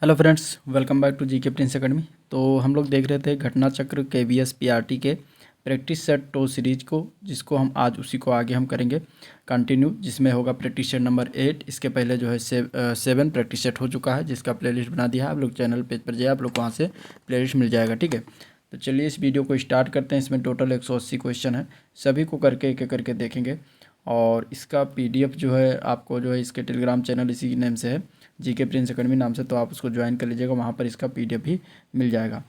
Hello friends, welcome back to GK prince academy. तो हम लोग देख रहे थे घटना चक्र केवीएस पीआरटी के प्रैक्टिस सेट टो सीरीज को, जिसको हम आज उसी को आगे हम करेंगे कंटिन्यू, जिसमें होगा प्रैक्टिस सेट नंबर 8। इसके पहले जो है 7 प्रैक्टिस सेट हो चुका है, जिसका प्लेलिस्ट बना दिया है। आप लोग चैनल पेज पर जाइए, आप लोग को वहाँ से प्लेलिस्ट मिल जाएगा। ठीक है, तो चलिए इस वीडियो को स्टार्ट करते हैं। इसमें टोटल 180 क्वेश्चन है, सभी को करके एक एक करके देखेंगे। और इसका पीडीएफ जो है आपको जो है इसके टेलीग्राम चैनल इसी नेम से है, जीके प्रिंस एकेडमी नाम से, तो आप उसको ज्वाइन कर लीजिएगा, वहाँ पर इसका पीडीएफ भी मिल जाएगा।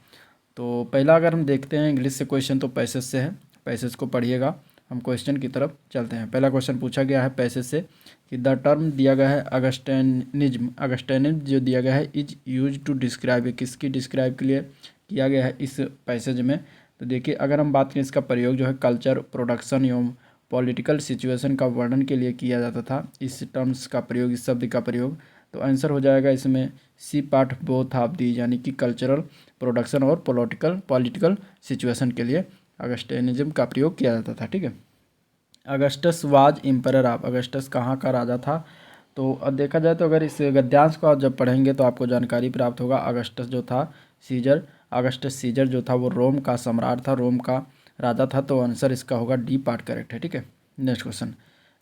तो पहला अगर हम देखते हैं इंग्लिश से क्वेश्चन, तो पैसेज से है, पैसेज को पढ़िएगा। हम क्वेश्चन की तरफ चलते हैं। पहला क्वेश्चन पूछा गया है पैसेज से कि द टर्म दिया गया है अगस्टेनिज्म जो दिया गया है इज यूज टू डिस्क्राइब, किसकी डिस्क्राइब के लिए किया गया है इस पैसेज में। तो देखिए, अगर हम बात करें इसका प्रयोग जो है कल्चर, प्रोडक्शन एवं पॉलिटिकल सिचुएशन का वर्णन के लिए किया जाता था। इस टर्म्स का प्रयोग, इस शब्द का प्रयोग, तो आंसर हो जाएगा इसमें C part both of the, यानी कि कल्चरल, प्रोडक्शन और पॉलिटिकल सिचुएशन के लिए अगस्टेनिज्म का प्रयोग किया जाता था। ठीक है, Augustus was emperor of, Augustus कहाँ का राजा था। तो अब देखा जाए तो अगर इस गद्यांश को आप जब पढ़ेंगे तो आपको जानकारी प्राप्त होगा। अगस्टस जो था अगस्टस सीजर जो था वो रोम का सम्राट था, रोम का राजा था। तो आंसर इसका होगा डी पार्ट करेक्ट है। ठीक है, next question,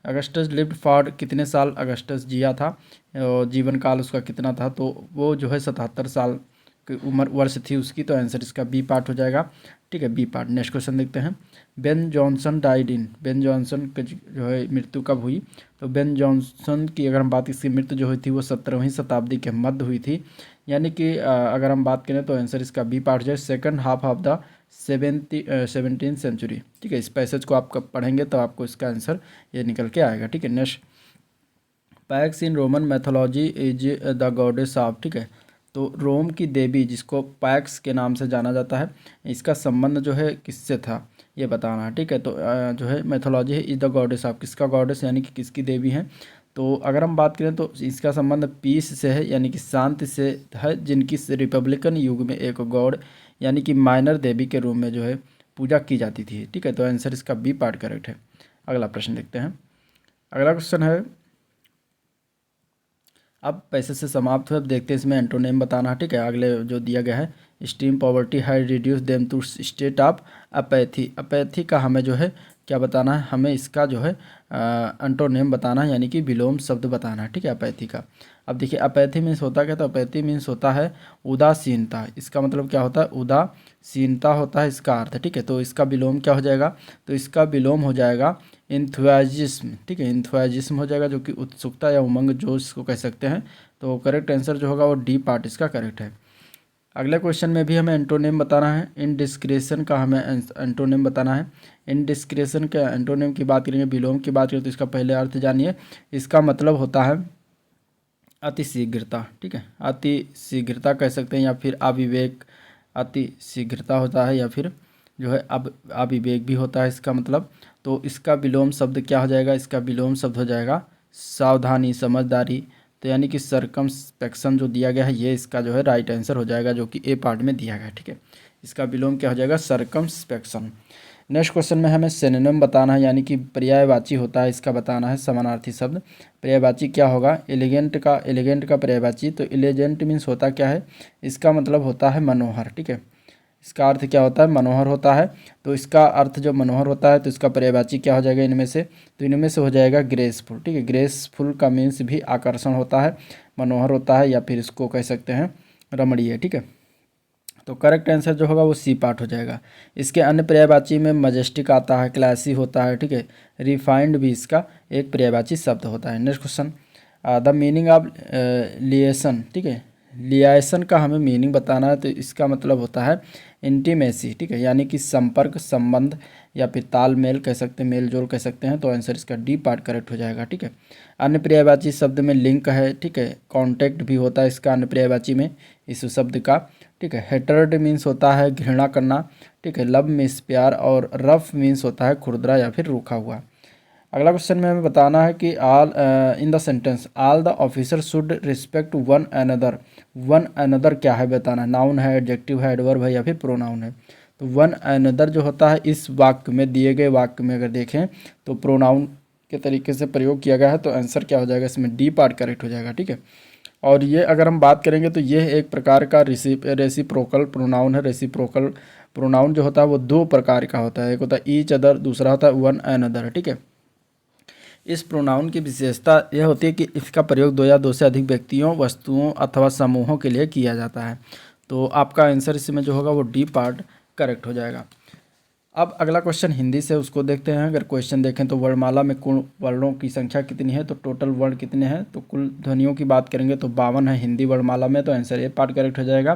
Augustus lived for, कितने साल अगस्टस जिया था, जीवन काल उसका कितना था। तो वो जो है 77 साल की उम्र वर्ष थी उसकी। तो आंसर इसका बी पार्ट हो जाएगा। ठीक है, बी पार्ट। नेक्स्ट क्वेश्चन देखते हैं, Ben Jonson died in, Ben Jonson की जो है मृत्यु कब हुई। तो बेन जॉनसन की अगर हम बात, इसकी मृत्यु जो हुई थी वो 17वीं शताब्दी के मध्य हुई थी, यानी कि अगर हम बात करें तो आंसर इसका बी पार्ट जो है second half of the 17th century. ठीक है, इस पैसेज को आप कब पढ़ेंगे तो आपको इसका आंसर ये निकल के आएगा। ठीक है, next, pax in Roman mythology is the goddess of. ठीक है, तो रोम की देवी जिसको पैक्स के नाम से जाना जाता है, इसका संबंध जो है किससे था ये बताना है। ठीक है, तो जो है मैथोलॉजी है इज द गॉडेस ऑफ, किसका गॉडेस यानी कि किसकी देवी है। तो अगर हम बात करें तो इसका संबंध पीस से है, यानी कि शांति से है, जिनकी रिपब्लिकन युग में एक गॉड यानी कि माइनर देवी के रूप में जो है पूजा की जाती थी। ठीक है, तो आंसर इसका बी पार्ट करेक्ट है। अगला प्रश्न देखते हैं। अगला क्वेश्चन है, अब पैसे से समाप्त हुए, अब देखते हैं इसमें एंटोनिम बताना है। ठीक है, अगले जो दिया गया है, एक्सट्रीम पॉवर्टी है reduce them to state of apathy, apathy का हमें जो है क्या बताना है, हमें इसका जो है एंटोनिम बताना है, यानी कि विलोम शब्द बताना है। ठीक है, अपैथी का। अब देखिए अपैथी मीन्स होता क्या, तो अपैथी मीन्स होता है उदासीनता। इसका मतलब क्या होता है, उदासीनता होता है इसका अर्थ। ठीक है, तो इसका विलोम क्या हो जाएगा, तो इसका विलोम हो जाएगा इंथुआजिज्म। ठीक है, इंथुआजिज्म हो जाएगा, जो कि उत्सुकता या उमंग जोश को कह सकते हैं। तो करेक्ट आंसर जो होगा वो डी पार्ट इसका करेक्ट है। अगले क्वेश्चन में भी हमें एंटोनिम बताना है, इनडिस्क्रेशन का हमें एंटोनिम बताना है। इनडिस्क्रेशन के एंटोनिम की बात करेंगे, विलोम की बात करें तो इसका पहले अर्थ जानिए। इसका मतलब होता है अति शीघ्रता। ठीक है, अति शीघ्रता कह सकते हैं, या फिर अविवेक, अति शीघ्रता होता है, या फिर जो है अब अविवेक भी होता है इसका मतलब। तो इसका विलोम शब्द क्या हो जाएगा, इसका विलोम शब्द हो जाएगा सावधानी, समझदारी। तो यानी कि सर्कमस्पेक्शन जो दिया गया है ये इसका जो है राइट आंसर हो जाएगा, जो कि ए पार्ट में दिया गया है। ठीक है, इसका विलोम क्या हो जाएगा, सर्कमस्पेक्शन। नेक्स्ट क्वेश्चन में हमें सिनोनिम बताना है, यानी कि पर्यायवाची होता है, इसका बताना है समानार्थी शब्द। पर्यायवाची क्या होगा, एलिगेंट का पर्यायवाची, तो एलिगेंट मीन्स होता क्या है, इसका मतलब होता है मनोहर। ठीक है, इसका अर्थ क्या होता है, मनोहर होता है। तो इसका अर्थ जो मनोहर होता है तो इसका पर्यायवाची क्या हो जाएगा इनमें से, तो इनमें से हो जाएगा ग्रेसफुल। ठीक है, ग्रेसफुल का मीन्स भी आकर्षण होता है, मनोहर होता है, या फिर इसको कह सकते हैं रमणीय। ठीक है, तो करेक्ट आंसर जो होगा वो सी पार्ट हो जाएगा। इसके अन्य पर्यायवाची में मजेस्टिक आता है, क्लासी होता है। ठीक है, रिफाइंड भी इसका एक पर्यायवाची शब्द होता है। Next question, the meaning of liaison. ठीक है, लियासन का हमें मीनिंग बताना है, तो इसका मतलब होता है इंटीमेसी। ठीक है, यानी कि संपर्क, संबंध, या फिर तालमेल कह सकते हैं, मेल जोल कह सकते हैं। तो आंसर इसका डी पार्ट करेक्ट हो जाएगा। ठीक है, अन्य पर्यायवाची शब्द में लिंक है। ठीक है, कॉन्टैक्ट भी होता है इसका अन्य पर्यायवाची में इस शब्द का। ठीक है, हेटर्ड मीन्स होता है घृणा करना। ठीक है, लव मीन्स प्यार, और रफ मीन्स होता है खुरदरा या फिर रूखा हुआ। अगला क्वेश्चन में हमें बताना है कि all in the sentence all the officer should respect one another. One another क्या है बताना है, नाउन है, एडजेक्टिव है, एडवर्ब है, या फिर प्रोनाउन है। तो वन अनदर जो होता है इस वाक्य में, दिए गए वाक्य में अगर देखें तो प्रोनाउन के तरीके से प्रयोग किया गया है। तो आंसर क्या हो जाएगा इसमें, डी पार्ट करेक्ट हो जाएगा। ठीक है, और ये अगर हम बात करेंगे तो ये एक प्रकार का रेसिप्रोकल प्रोनाउन है। रेसिप्रोकल प्रोनाउन जो होता है वो दो प्रकार का होता है, एक होता है ईच अदर, दूसरा होता है वन एन अदर, ठीक है। इस प्रोनाउन की विशेषता यह होती है कि इसका प्रयोग दो या दो से अधिक व्यक्तियों, वस्तुओं अथवा समूहों के लिए किया जाता है। तो आपका आंसर इसमें जो होगा वो डी पार्ट करेक्ट हो जाएगा। अब अगला क्वेश्चन हिंदी से, उसको देखते हैं। अगर क्वेश्चन देखें तो वर्णमाला में कुल वर्णों की संख्या कितनी है, तो टोटल वर्ण कितने हैं, तो कुल ध्वनियों की बात करेंगे तो 52 है हिंदी वर्णमाला में, तो आंसर ए पार्ट करेक्ट हो जाएगा,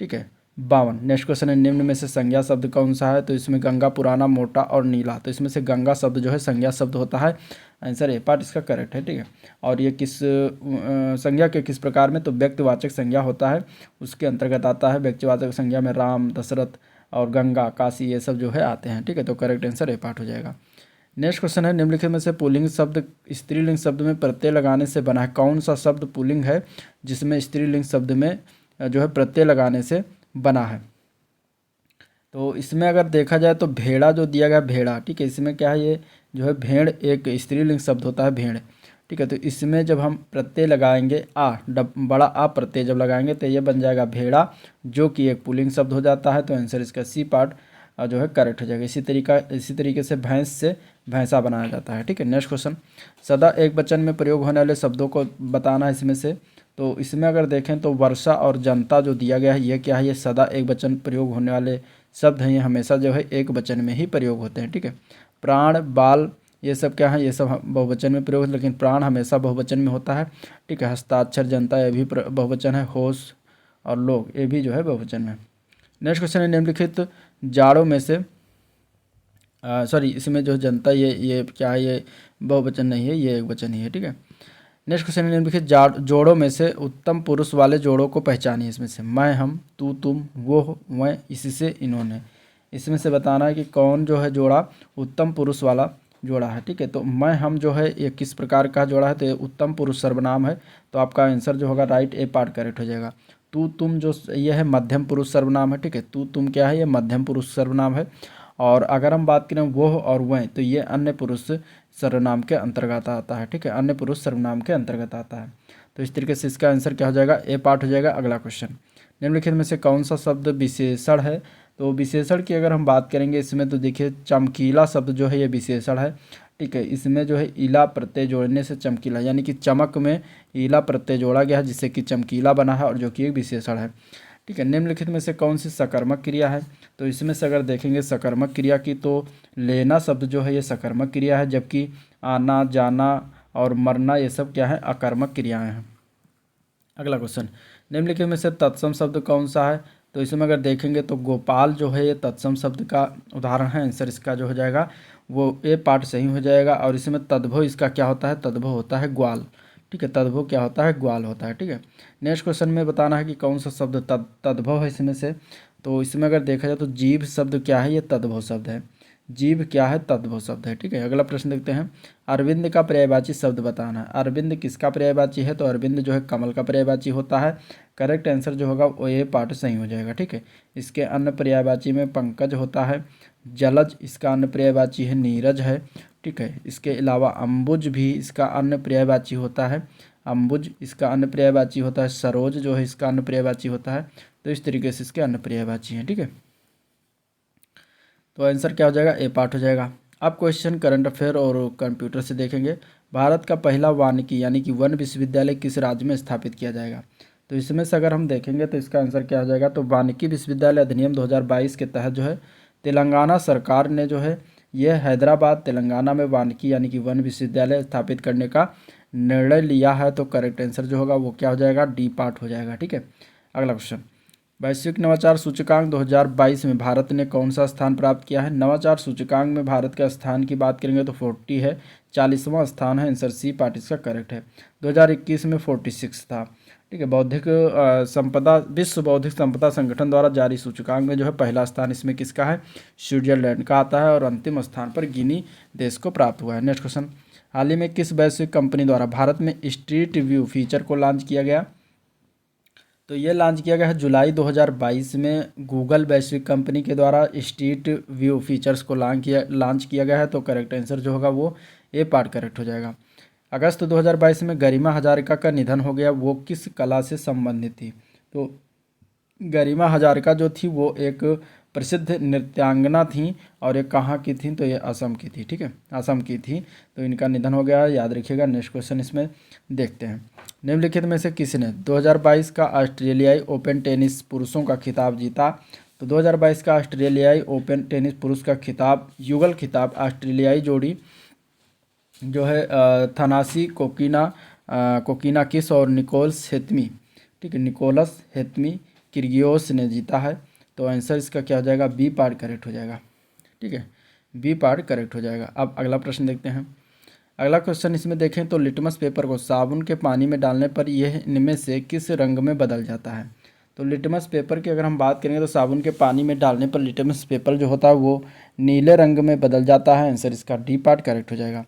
ठीक है, 52। नेक्स्ट क्वेश्चन है निम्न में से संज्ञा शब्द कौन सा है, तो इसमें गंगा, पुराना, मोटा और नीला, तो इसमें से गंगा शब्द जो है संज्ञा शब्द होता है, आंसर ए पार्ट इसका करेक्ट है, ठीक है। और ये किस संज्ञा के किस प्रकार में, तो व्यक्तिवाचक संज्ञा होता है, उसके अंतर्गत आता है। व्यक्तिवाचक संज्ञा में राम, दशरथ और गंगा, काशी ये सब जो है आते हैं, ठीक है, तो करेक्ट आंसर ए पार्ट हो जाएगा। नेक्स्ट क्वेश्चन है निम्नलिखित में से पुल्लिंग शब्द स्त्रीलिंग शब्द में प्रत्यय लगाने से बना है, कौन सा शब्द पुल्लिंग है जिसमें स्त्रीलिंग शब्द में जो है प्रत्यय लगाने से बना है। तो इसमें अगर देखा जाए तो भेड़ा जो दिया गया भेड़ा, ठीक है, इसमें क्या है, ये जो है भेड़ एक स्त्रीलिंग शब्द होता है भेड़, ठीक है। तो इसमें जब हम प्रत्यय लगाएंगे बड़ा आ प्रत्यय जब लगाएंगे तो ये बन जाएगा भेड़ा, जो कि एक पुल्लिंग शब्द हो जाता है, तो आंसर इसका सी पार्ट जो है करेक्ट हो जाएगा। इसी तरीके से भैंस से भैंसा बनाया जाता है, ठीक है। नेक्स्ट क्वेश्चन, सदा एक वचन में प्रयोग होने वाले शब्दों को बताना है इसमें से। तो इसमें अगर देखें तो वर्षा और जनता जो दिया गया है ये क्या है, ये सदा एक वचन प्रयोग होने वाले शब्द हैं, ये हमेशा जो है एक वचन में ही प्रयोग होते हैं, ठीक है। प्राण, बाल ये सब क्या है, ये सब बहुवचन में प्रयोग, लेकिन प्राण हमेशा बहुवचन में होता है, ठीक है। हस्ताक्षर, जनता ये भी बहुवचन है, होश और लोग ये भी जो है बहुवचन में। नेक्स्ट क्वेश्चन है निम्नलिखित जाड़ों में से सॉरी इसमें जो जनता ये क्या है, ये बहुवचन नहीं है, ये एक वचन ही है, ठीक है। नेक्स्ट क्वेश्चन है निम्नलिखित जोड़ों में से उत्तम पुरुष वाले जोड़ों को पहचानिए इसमें से। मैं, हम, तू, तुम, वो, मैं, इससे, इन्होंने, इसमें से बताना है कि कौन जो है जोड़ा उत्तम पुरुष वाला जोड़ा है, ठीक है। तो मैं, हम जो है ये किस प्रकार का जोड़ा है, तो ये उत्तम पुरुष सर्वनाम है, तो आपका आंसर जो होगा राइट ए पार्ट करेक्ट हो जाएगा। तू, तुम जो ये है मध्यम पुरुष सर्वनाम है, ठीक है। तू, तुम क्या है, ये मध्यम पुरुष सर्वनाम है। और अगर हम बात करें वो और वह, तो ये अन्य पुरुष सर्वनाम के अंतर्गत आता है, ठीक है, अन्य पुरुष सर्वनाम के अंतर्गत आता है। तो इस तरीके से इसका आंसर क्या हो जाएगा, ए पार्ट हो जाएगा। अगला क्वेश्चन, निम्नलिखित में से कौन सा शब्द विशेषण है, तो विशेषण की अगर हम बात करेंगे इसमें तो देखिए चमकीला शब्द जो है ये विशेषण है, ठीक है। इसमें जो है ईला प्रत्यय जोड़ने से चमकीला, यानी कि चमक में ईला प्रत्यय जोड़ा गया है जिससे कि चमकीला बना है, और जो कि एक विशेषण है, ठीक है। निम्नलिखित में से कौन सी सकर्मक क्रिया है, तो इसमें से अगर देखेंगे सकर्मक क्रिया की तो लेना शब्द जो है ये सकर्मक क्रिया है, जबकि आना, जाना और मरना ये सब क्या है, अकर्मक क्रियाएं हैं। अगला क्वेश्चन, निम्नलिखित में से तत्सम शब्द कौन सा है, तो इसमें अगर देखेंगे तो गोपाल जो है ये तत्सम शब्द का उदाहरण है, आंसर इसका जो हो जाएगा वो ए पार्ट सही हो जाएगा। और इसमें तद्भव इसका क्या होता है, तद्भव होता है ग्वाल, ठीक है, तद्भव क्या होता है, ग्वाल होता है, ठीक है। नेक्स्ट क्वेश्चन में बताना है कि कौन सा शब्द तद्भव है इसमें से, तो इसमें अगर देखा जाए तो जीव शब्द क्या है, ये तद्भव शब्द है, जीव क्या है, तद्भव शब्द है, ठीक है। अगला प्रश्न देखते हैं, अरविंद का पर्यायवाची शब्द बताना है। अरविंद किसका पर्यायवाची है, तो अरविंद जो है कमल का पर्यायवाची होता है, करेक्ट आंसर जो होगा वो ये पार्ट सही हो जाएगा, ठीक है। इसके अन्य पर्यायवाची में पंकज होता है, जलज इसका अन्य पर्यायवाची है, नीरज है, ठीक है। इसके अलावा अम्बुज भी इसका अन्य पर्यायवाची होता है, अम्बुज इसका अन्य पर्यायवाची होता है, सरोज जो है इसका अन्य पर्यायवाची होता है। तो इस तरीके से इसके अन्य पर्यायवाची हैं, ठीक है। तो आंसर क्या हो जाएगा, ए पार्ट हो जाएगा। अब क्वेश्चन करंट अफेयर और कंप्यूटर से देखेंगे। भारत का पहला वानिकी यानी कि वन विश्वविद्यालय किस राज्य में स्थापित किया जाएगा, तो इसमें से अगर हम देखेंगे तो इसका आंसर क्या हो जाएगा, तो वानिकी विश्वविद्यालय अधिनियम 2022 के तहत जो है तेलंगाना सरकार ने जो है यह हैदराबाद तेलंगाना में वानिकी यानी कि वन विश्वविद्यालय स्थापित करने का निर्णय लिया है। तो करेक्ट आंसर जो होगा वो क्या हो जाएगा, डी पार्ट हो जाएगा, ठीक है। अगला क्वेश्चन, वैश्विक नवाचार सूचकांक 2022 में भारत ने कौन सा स्थान प्राप्त किया है। नवाचार सूचकांक में भारत के स्थान की बात करेंगे तो 40 है, 40वां स्थान है, आंसर सी पार्ट इसका करेक्ट है। 2021 में 46 था, ठीक है। बौद्धिक संपदा विश्व बौद्धिक संपदा संगठन द्वारा जारी सूचकांक में जो है पहला स्थान इसमें किसका है, स्विट्जरलैंड का आता है, और अंतिम स्थान पर गिनी देश को प्राप्त हुआ है। नेक्स्ट क्वेश्चन, हाल ही में किस वैश्विक कंपनी द्वारा भारत में स्ट्रीट व्यू फीचर को लॉन्च किया गया, तो ये लॉन्च किया गया है जुलाई 2022 में गूगल वैश्विक कंपनी के द्वारा स्ट्रीट व्यू फीचर्स को लॉन्च किया गया है। तो करेक्ट आंसर जो होगा वो ए पार्ट करेक्ट हो जाएगा। अगस्त 2022 में गरिमा हजारिका का निधन हो गया, वो किस कला से संबंधित थी? तो गरिमा हजारिका जो थी वो एक प्रसिद्ध नृत्यांगना थी, और ये कहाँ की थी? तो ये असम की थी। ठीक है, असम की थी। तो इनका निधन हो गया, याद रखिएगा। नेक्स्ट क्वेश्चन इसमें देखते हैं। निम्नलिखित में से किसने 2022 का ऑस्ट्रेलियाई ओपन टेनिस पुरुषों का खिताब जीता? तो 2022 का ऑस्ट्रेलियाई ओपन टेनिस पुरुष का खिताब, युगल खिताब, ऑस्ट्रेलियाई जोड़ी जो है थनासी कोकिनाकिस और निकोलस हेतमी, ठीक है, निकोलस हेतमी किर्गियोस ने जीता है। तो आंसर इसका क्या हो जाएगा? बी पार्ट करेक्ट हो जाएगा। ठीक है, बी पार्ट करेक्ट हो जाएगा। अब अगला प्रश्न देखते हैं। अगला क्वेश्चन इसमें देखें तो लिटमस पेपर को साबुन के पानी में डालने पर यह इनमें से किस रंग में बदल जाता है? तो लिटमस पेपर की अगर हम बात करेंगे तो साबुन के पानी में डालने पर लिटमस पेपर जो होता है वो नीले रंग में बदल जाता है। आंसर इसका डी पार्ट करेक्ट हो जाएगा।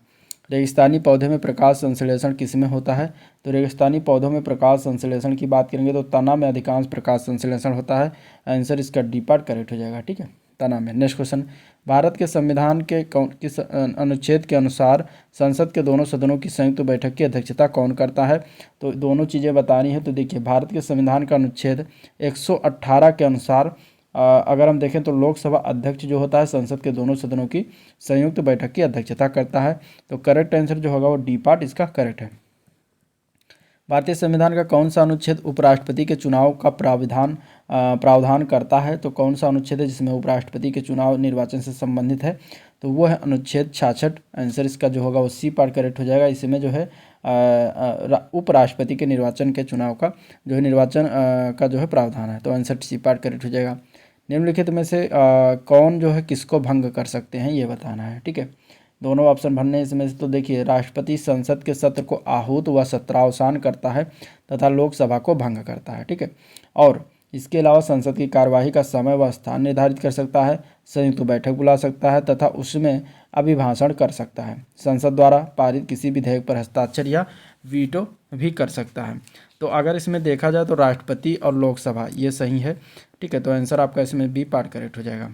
रेगिस्तानी पौधे में प्रकाश संश्लेषण किसमें होता है? तो रेगिस्तानी पौधों में प्रकाश संश्लेषण की बात करेंगे तो तना में अधिकांश प्रकाश संश्लेषण होता है। आंसर इसका डी पार्ट करेक्ट हो जाएगा। ठीक है, तना में। नेक्स्ट क्वेश्चन, भारत के संविधान के किस अनुच्छेद के अनुसार संसद के दोनों सदनों की संयुक्त बैठक की अध्यक्षता कौन करता है? तो दोनों चीज़ें बतानी है। तो देखिए, भारत के संविधान का अनुच्छेद 118 के अनुसार अगर हम देखें तो लोकसभा अध्यक्ष जो होता है संसद के दोनों सदनों की संयुक्त बैठक की अध्यक्षता करता है। तो करेक्ट आंसर जो होगा वो डी पार्ट इसका करेक्ट है। भारतीय संविधान का कौन सा अनुच्छेद उपराष्ट्रपति के चुनाव का प्रावधान करता है? तो कौन सा अनुच्छेद है जिसमें उपराष्ट्रपति के चुनाव निर्वाचन से संबंधित है? तो वो है अनुच्छेद 66। आंसर इसका जो होगा वो सी पार्ट करेक्ट हो जाएगा। इसमें जो है उपराष्ट्रपति के निर्वाचन के चुनाव का जो है निर्वाचन का जो है प्रावधान है। तो आंसर सी पार्ट करेक्ट हो जाएगा। निम्नलिखित में से कौन जो है किसको भंग कर सकते हैं ये बताना है। ठीक है, दोनों ऑप्शन भरने इसमें से। तो देखिए, राष्ट्रपति संसद के सत्र को आहूत व सत्रावसान करता है तथा लोकसभा को भंग करता है। ठीक है, और इसके अलावा संसद की कार्यवाही का समय व स्थान निर्धारित कर सकता है, संयुक्त बैठक बुला सकता है तथा उसमें अभिभाषण कर सकता है, संसद द्वारा पारित किसी विधेयक पर हस्ताक्षर या वीटो भी कर सकता है। तो अगर इसमें देखा जाए तो राष्ट्रपति और लोकसभा ये सही है। ठीक है, तो आंसर आपका इसमें बी पार्ट करेक्ट हो जाएगा।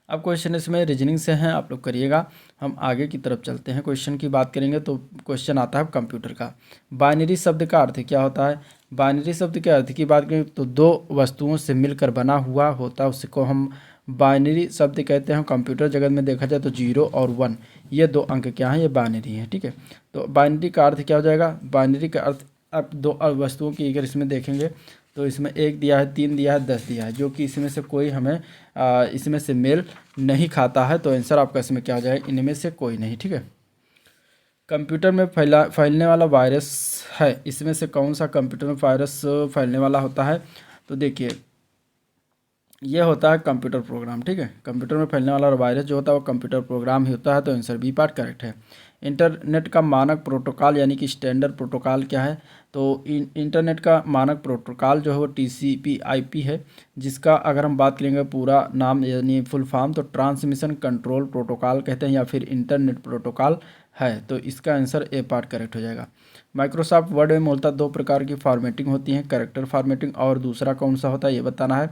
अब क्वेश्चन इसमें रीजनिंग से हैं, आप लोग करिएगा। हम आगे की तरफ चलते हैं। क्वेश्चन की बात करेंगे तो क्वेश्चन आता है कंप्यूटर का। बाइनरी शब्द का अर्थ क्या होता है? बाइनरी शब्द के अर्थ की बात करें तो दो वस्तुओं से मिलकर बना हुआ होता है, उसको हम बाइनरी शब्द कहते हैं। कंप्यूटर जगत में देखा जाए तो 0 और 1 ये दो अंक क्या हैं? ये बाइनरी हैं। ठीक है, तो बाइनरी का अर्थ क्या हो जाएगा? बाइनरी का अर्थ अब दो वस्तुओं की अगर इसमें देखेंगे तो इसमें 1 दिया है, 3 दिया है, 10 दिया है, जो कि इसमें से कोई हमें इसमें से मेल नहीं खाता है। तो आंसर आपका इसमें क्या हो जाएगा? इनमें से कोई नहीं। ठीक है, कंप्यूटर में फैलने वाला वायरस है, इसमें से कौन सा कंप्यूटर में वायरस फैलने वाला होता है? तो देखिए, ये होता है कंप्यूटर प्रोग्राम। ठीक है, कंप्यूटर में फैलने वाला वायरस जो होता है वो कंप्यूटर प्रोग्राम ही होता है। तो आंसर बी पार्ट करेक्ट है। इंटरनेट का मानक प्रोटोकॉल यानी कि स्टैंडर्ड प्रोटोकॉल क्या है? तो इंटरनेट का मानक प्रोटोकॉल जो है वो TCP/IP है, जिसका अगर हम बात करेंगे पूरा नाम यानी फुल फॉर्म तो ट्रांसमिशन कंट्रोल प्रोटोकॉल कहते हैं या फिर इंटरनेट प्रोटोकॉल है। तो इसका आंसर ए पार्ट करेक्ट हो जाएगा। माइक्रोसॉफ्ट वर्ड में मूलतः 2 प्रकार की फॉर्मेटिंग होती है, कैरेक्टर फॉर्मेटिंग और दूसरा कौन सा होता है ये बताना है।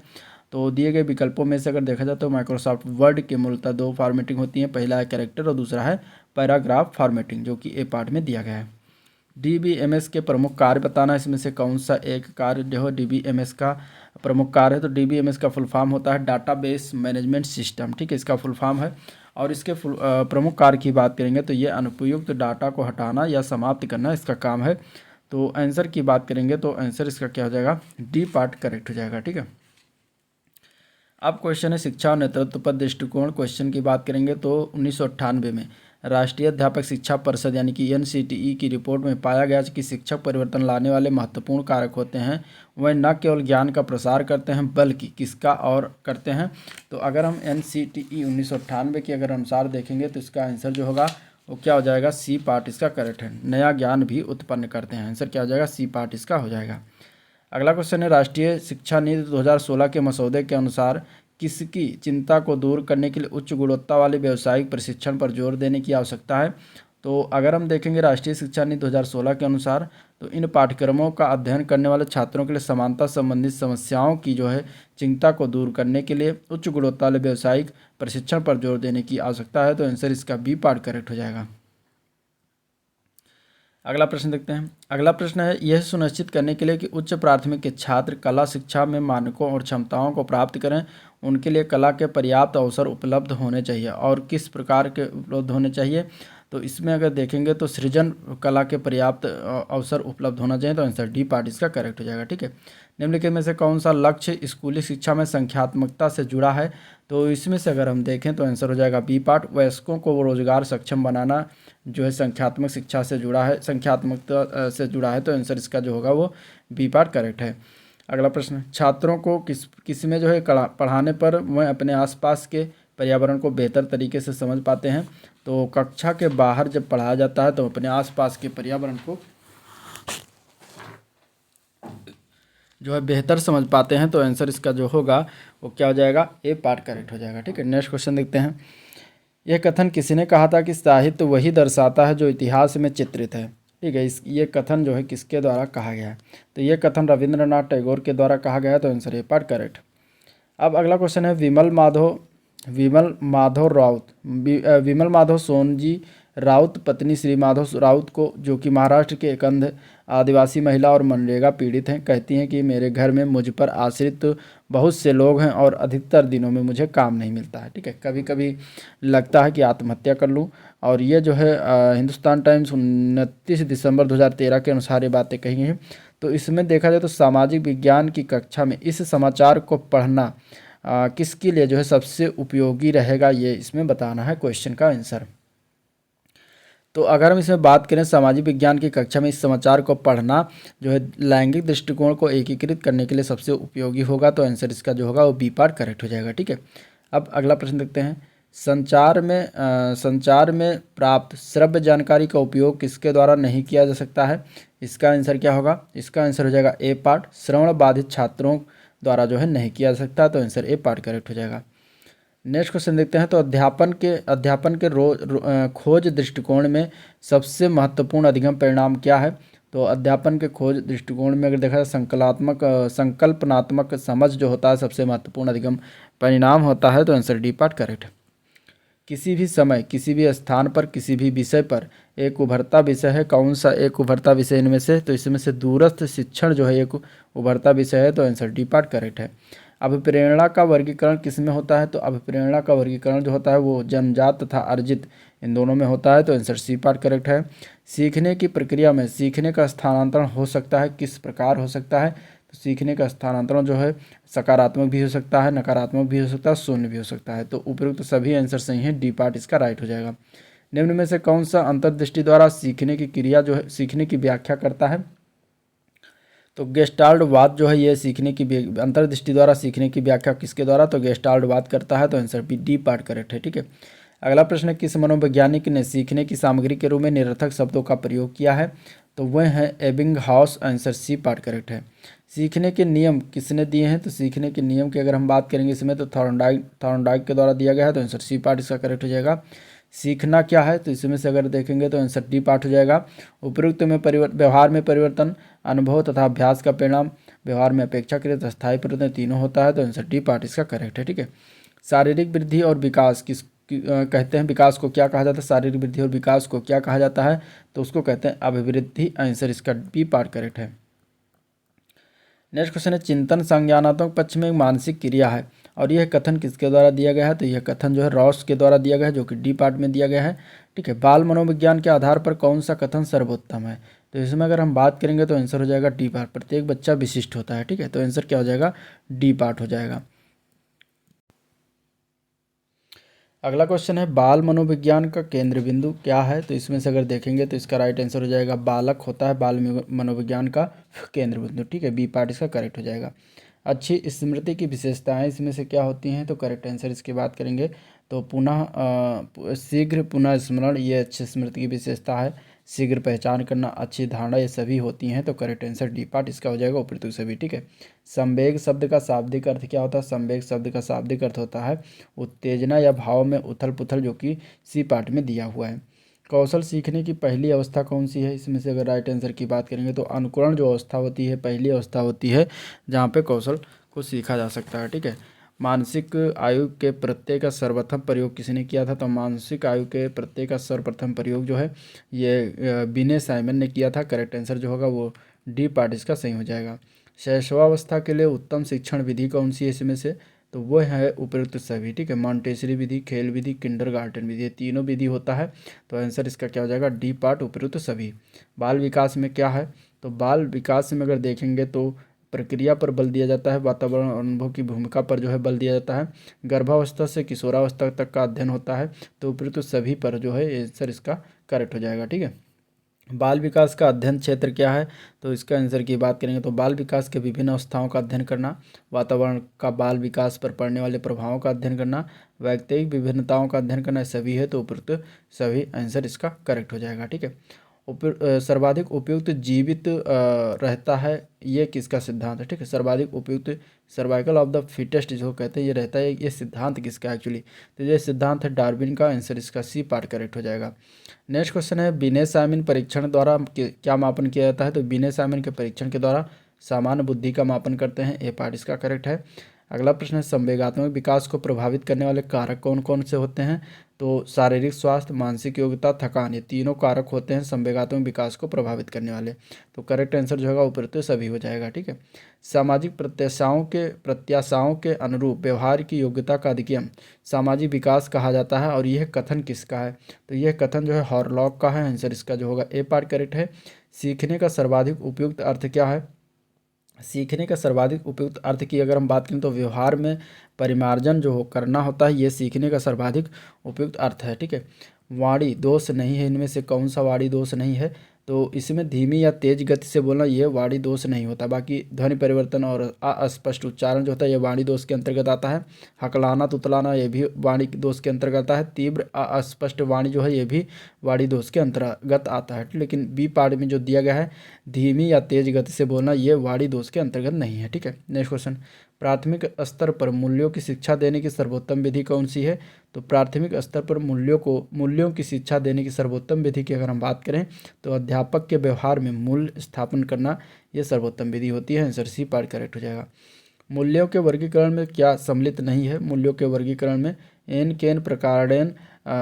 तो दिए गए विकल्पों में से अगर देखा जाए तो माइक्रोसॉफ्ट वर्ड के मूलतः 2 फॉर्मेटिंग होती हैं, पहला है कैरेक्टर और दूसरा है पैराग्राफ फॉर्मेटिंग, जो कि ए पार्ट में दिया गया है। DBMS के प्रमुख कार्य बताना है, इसमें से कौन सा एक कार्य जो है DBMS का प्रमुख कार्य है? तो DBMS का फुल फॉर्म होता है डाटाबेस मैनेजमेंट सिस्टम। ठीक है, इसका फुल फॉर्म है। और इसके प्रमुख कार्य की बात करेंगे तो ये अनुपयुक्त डाटा को हटाना या समाप्त करना इसका काम है। तो आंसर की बात करेंगे तो आंसर इसका क्या हो जाएगा? डी पार्ट करेक्ट हो जाएगा। ठीक है, अब क्वेश्चन है शिक्षा और नेतृत्व पर दृष्टिकोण। क्वेश्चन की बात करेंगे तो 1998 में राष्ट्रीय अध्यापक शिक्षा परिषद यानी कि NCTE की रिपोर्ट में पाया गया कि शिक्षक परिवर्तन लाने वाले महत्वपूर्ण कारक होते हैं। वह न केवल ज्ञान का प्रसार करते हैं बल्कि किसका और करते हैं? तो अगर हम NCTE 1998 के अगर अनुसार देखेंगे तो इसका आंसर जो होगा वो क्या हो जाएगा? सी पार्ट इसका करेक्ट है। नया ज्ञान भी उत्पन्न करते हैं। आंसर क्या हो जाएगा? सी पार्ट इसका हो जाएगा। अगला क्वेश्चन है राष्ट्रीय शिक्षा नीति 2016 के मसौदे के अनुसार किसकी चिंता को दूर करने के लिए उच्च गुणवत्ता वाले व्यावसायिक प्रशिक्षण पर जोर देने की आवश्यकता है? तो अगर हम देखेंगे राष्ट्रीय शिक्षा नीति 2016 के अनुसार तो इन पाठ्यक्रमों का अध्ययन करने वाले छात्रों के लिए समानता संबंधित समस्याओं की जो है चिंता को दूर करने के लिए उच्च गुणवत्ता वाले व्यावसायिक प्रशिक्षण पर जोर देने की आवश्यकता है। तो आंसर इसका बी पार्ट करेक्ट हो जाएगा। अगला प्रश्न देखते हैं। अगला प्रश्न है, यह सुनिश्चित करने के लिए कि उच्च प्राथमिक के छात्र कला शिक्षा में मानकों और क्षमताओं को प्राप्त करें, उनके लिए कला के पर्याप्त अवसर उपलब्ध होने चाहिए और किस प्रकार के उपलब्ध होने चाहिए। तो इसमें अगर देखेंगे तो सृजन कला के पर्याप्त अवसर उपलब्ध होना चाहिए, तो आंसर डी पार्ट इसका करेक्ट हो जाएगा। ठीक है, निम्नलिखित में से कौन सा लक्ष्य स्कूली शिक्षा में संख्यात्मकता से जुड़ा है। तो इसमें से अगर हम देखें तो आंसर हो जाएगा बी पार्ट, वयस्कों को रोजगार सक्षम बनाना जो है संख्यात्मक शिक्षा से जुड़ा है, संख्यात्मकता से जुड़ा है, तो आंसर इसका जो होगा वो बी पार्ट करेक्ट है। अगला प्रश्न, छात्रों को किस में जो है पढ़ाने पर वह अपने आसपास के पर्यावरण को बेहतर तरीके से समझ पाते हैं। तो कक्षा के बाहर जब पढ़ाया जाता है तो अपने आसपास के पर्यावरण को जो है बेहतर समझ पाते हैं, तो आंसर इसका जो होगा वो क्या हो जाएगा, ए पार्ट करेक्ट हो जाएगा। ठीक है, नेक्स्ट क्वेश्चन देखते हैं। यह कथन किसने कहा था कि साहित्य वही दर्शाता है जो इतिहास में चित्रित है। ठीक है, ये कथन जो है किसके द्वारा कहा गया है। तो ये कथन रविंद्रनाथ टैगोर के द्वारा कहा गया है, तो आंसर ए पार्ट करेक्ट। अब अगला क्वेश्चन है, विमल माधव सोनजी राउत पत्नी श्री माधव राउत को, जो कि महाराष्ट्र के एक अंध आदिवासी महिला और मनरेगा पीड़ित हैं, कहती हैं कि मेरे घर में मुझ पर आश्रित बहुत से लोग हैं और अधिकतर दिनों में मुझे काम नहीं मिलता है। ठीक है, कभी कभी लगता है कि आत्महत्या कर लूं। और ये जो है हिंदुस्तान टाइम्स 29 दिसंबर 2013 के अनुसार ये बातें कही हैं। तो इसमें देखा जाए तो सामाजिक विज्ञान की कक्षा में इस समाचार को पढ़ना किसके लिए जो है सबसे उपयोगी रहेगा, ये इसमें बताना है क्वेश्चन का आंसर। तो अगर हम इसमें बात करें सामाजिक विज्ञान की कक्षा में इस समाचार को पढ़ना जो है लैंगिक दृष्टिकोण को एकीकृत करने के लिए सबसे उपयोगी होगा, तो आंसर इसका जो होगा वो बी पार्ट करेक्ट हो जाएगा। ठीक है, अब अगला प्रश्न देखते हैं। संचार में प्राप्त श्रव्य जानकारी का उपयोग किसके द्वारा नहीं किया जा सकता है। इसका आंसर क्या होगा, इसका आंसर हो जाएगा ए पार्ट, श्रवण बाधित छात्रों द्वारा जो है नहीं किया जा सकता, तो आंसर ए पार्ट करेक्ट हो जाएगा। नेक्स्ट क्वेश्चन देखते हैं। तो अध्यापन के खोज दृष्टिकोण में सबसे महत्वपूर्ण अधिगम परिणाम क्या है। तो अध्यापन के खोज दृष्टिकोण में अगर देखा जाए संकल्पनात्मक समझ जो होता है सबसे महत्वपूर्ण अधिगम परिणाम होता है, तो आंसर डी पार्ट करेक्ट है। किसी भी समय किसी भी स्थान पर किसी भी विषय पर एक उभरता विषय है, कौन सा एक उभरता विषय इनमें से। तो इसमें से दूरस्थ शिक्षण जो है एक उभरता विषय है, तो आंसर डी पार्ट करेक्ट है। अभिप्रेरणा का वर्गीकरण किस में होता है। तो अभिप्रेरणा का वर्गीकरण जो होता है वो जन्मजात तथा अर्जित इन दोनों में होता है, तो आंसर सी पार्ट करेक्ट है। सीखने की प्रक्रिया में सीखने का स्थानांतरण हो सकता है, किस प्रकार हो सकता है। तो सीखने का स्थानांतरण जो है सकारात्मक भी हो सकता है, नकारात्मक भी हो सकता है, शून्य भी हो सकता है। तो उपयुक्त सभी आंसर सही हैं, डी पार्ट इसका राइट हो जाएगा। निम्न में से कौन सा अंतर्दृष्टि द्वारा सीखने की क्रिया जो है सीखने की व्याख्या करता है। तो गेस्टाल्टवाद जो है ये सीखने की अंतर्दृष्टि द्वारा सीखने की व्याख्या किसके द्वारा, तो गेस्टाल्टवाद करता है, तो answer B D part correct है। ठीक है, अगला प्रश्न है, किस मनोवैज्ञानिक ने सीखने की सामग्री के रूप में निरर्थक शब्दों का प्रयोग किया है। तो वह है एबिंगहाउस, आंसर सी पार्ट करेक्ट है। सीखने के नियम किसने दिए हैं। तो सीखने के नियम की अगर हम बात करेंगे इसमें तो थॉर्नडाइक के द्वारा दिया गया है, तो आंसर सी पार्ट इसका करेक्ट हो जाएगा। सीखना क्या है, तो इसमें से अगर देखेंगे तो आंसर डी पार्ट हो जाएगा। उपयुक्त में व्यवहार में परिवर्तन, अनुभव तथा अभ्यास का परिणाम, व्यवहार में अपेक्षाकृत स्थायी परिवर्तन तीनों होता है, तो आंसर डी पार्ट इसका करेक्ट है। ठीक है, शारीरिक वृद्धि और विकास कहते हैं, विकास को क्या कहा जाता है, शारीरिक वृद्धि और विकास को क्या कहा जाता है, तो उसको कहते हैं अभिवृद्धि, आंसर इसका बी पार्ट करेक्ट है। नेक्स्ट क्वेश्चन है, चिंतन संज्ञानात्मक पक्ष में एक मानसिक क्रिया है और यह कथन किसके द्वारा दिया गया है। तो यह कथन जो है रॉस के द्वारा दिया गया है, जो कि डी पार्ट में दिया गया है। ठीक है, बाल मनोविज्ञान के आधार पर कौन सा कथन सर्वोत्तम है। तो इसमें अगर हम बात करेंगे तो आंसर हो जाएगा डी पार्ट, प्रत्येक बच्चा विशिष्ट होता है। ठीक है, तो आंसर क्या हो जाएगा, डी पार्ट हो जाएगा। अगला क्वेश्चन है, बाल मनोविज्ञान का केंद्र बिंदु क्या है। तो इसमें से अगर देखेंगे तो इसका राइट आंसर हो जाएगा बालक होता है बाल मनोविज्ञान का केंद्र बिंदु। ठीक है, बी पार्ट इसका करेक्ट हो जाएगा। अच्छी स्मृति की विशेषताएं इसमें से क्या होती हैं। तो करेक्ट आंसर इसकी बात करेंगे तो शीघ्र पुनः स्मरण ये अच्छी स्मृति की विशेषता है। शीघ्र पहचान करना, अच्छी धारणा, ये सभी होती हैं, तो करेक्ट आंसर डी पार्ट इसका हो जाएगा उपयुक्त सभी। ठीक है, संवेग शब्द का शाब्दिक अर्थ क्या होता है। संवेग शब्द का शाब्दिक अर्थ होता है उत्तेजना या भाव में उथल पुथल, जो कि सी पार्ट में दिया हुआ है। कौशल सीखने की पहली अवस्था कौन सी है। इसमें से अगर राइट आंसर की बात करेंगे तो अनुकरण जो अवस्था होती है पहली अवस्था होती है जहाँ पे कौशल को सीखा जा सकता है। ठीक है, मानसिक आयु के प्रत्यय का सर्वप्रथम प्रयोग किसने किया था? तो मानसिक आयु के प्रत्यय का सर्वप्रथम प्रयोग जो है ये बिने साइमन ने किया था। करेक्ट आंसर जो होगा वो डी पार्ट इसका सही हो जाएगा। शैशवावस्था के लिए उत्तम शिक्षण विधि कौन सी है इसमें से? तो वो है उपयुक्त सभी। ठीक है, मॉन्टेसरी विधि, खेल विधि, किंडरगार्टन विधि, ये तीनों विधि होता है। तो आंसर इसका क्या हो जाएगा? डी पार्ट उपयुक्त सभी। बाल विकास में क्या है? तो बाल विकास में अगर देखेंगे तो प्रक्रिया पर बल दिया जाता है, वातावरण और अनुभव की भूमिका पर जो है बल दिया जाता है, गर्भावस्था से किशोरावस्था तक का अध्ययन होता है। तो उपयुक्त सभी पर जो है आंसर इसका करेक्ट हो जाएगा। ठीक है, बाल विकास का अध्ययन क्षेत्र क्या है? तो इसका आंसर की बात करेंगे तो बाल विकास के विभिन्न अवस्थाओं का अध्ययन करना, वातावरण का बाल विकास पर पड़ने वाले प्रभावों का अध्ययन करना, वैयक्तिक विभिन्नताओं का अध्ययन करना, सभी है। तो उपयुक्त सभी आंसर इसका करेक्ट हो जाएगा। ठीक है, सर्वाधिक उपयुक्त जीवित रहता है, ये किसका सिद्धांत है? ठीक है, सर्वाधिक उपयुक्त, सर्वाइकल ऑफ द फिटेस्ट जो कहते हैं ये रहता है, ये सिद्धांत किसका एक्चुअली? तो ये सिद्धांत है डार्विन का। आंसर इसका सी पार्ट करेक्ट हो जाएगा। नेक्स्ट क्वेश्चन है बिने साइमन परीक्षण द्वारा क्या मापन किया जाता है? तो बिने साइमन के परीक्षण के द्वारा सामान्य बुद्धि का मापन करते हैं, ए पार्ट इसका करेक्ट है। अगला प्रश्न है संवेगात्मक विकास को प्रभावित करने वाले कारक कौन कौन से होते हैं? तो शारीरिक स्वास्थ्य, मानसिक योग्यता, थकान, ये तीनों कारक होते हैं संवेगात्मक विकास को प्रभावित करने वाले। तो करेक्ट आंसर जो होगा उपयुक्त सभी हो जाएगा। ठीक है, सामाजिक प्रत्याशाओं के अनुरूप व्यवहार की योग्यता का अधिगम सामाजिक विकास कहा जाता है, और यह कथन किसका है? तो यह कथन जो है हॉरलॉक का है। आंसर इसका जो होगा ए पार्ट करेक्ट है। सीखने का सर्वाधिक उपयुक्त अर्थ क्या है? सीखने का सर्वाधिक उपयुक्त अर्थ की अगर हम बात करें तो व्यवहार में परिमार्जन जो करना होता है, ये सीखने का सर्वाधिक उपयुक्त अर्थ है। ठीक है, वाणी दोष नहीं है, इनमें से कौन सा वाणी दोष नहीं है? तो इसमें धीमी या तेज गति से बोलना ये वाणी दोष नहीं होता। बाकी ध्वनि परिवर्तन और अस्पष्ट उच्चारण जो होता है ये वाणी दोष के अंतर्गत आता है। हकलाना तुतलाना ये भी वाणी दोष के अंतर्गत आता है। तीव्र अस्पष्ट वाणी जो है ये भी वाणी दोष के अंतर्गत आता है। लेकिन बी पार्ट में जो दिया गया है धीमी या तेज गति से बोलना ये वाणी दोष के अंतर्गत नहीं है। ठीक है, नेक्स्ट क्वेश्चन, प्राथमिक स्तर पर मूल्यों की शिक्षा देने की सर्वोत्तम विधि कौन सी है? तो प्राथमिक स्तर पर मूल्यों की शिक्षा देने की सर्वोत्तम विधि की अगर हम बात करें तो अध्यापक के व्यवहार में मूल्य स्थापन करना ये सर्वोत्तम विधि होती है। आंसर सी पार्ट करेक्ट हो जाएगा। मूल्यों के वर्गीकरण में क्या सम्मिलित नहीं है? मूल्यों के वर्गीकरण में एन केन प्रकारेण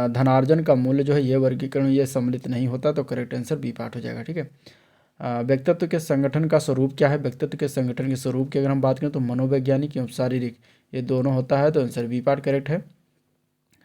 धनार्जन का मूल्य जो है ये वर्गीकरण ये सम्मिलित नहीं होता। तो करेक्ट आंसर बी पार्ट हो जाएगा। ठीक है, व्यक्तित्व के संगठन का स्वरूप क्या है? व्यक्तित्व के संगठन के स्वरूप की अगर हम बात करें तो मनोवैज्ञानिक एवं शारीरिक ये दोनों होता है। तो आंसर बी पार्ट करेक्ट है।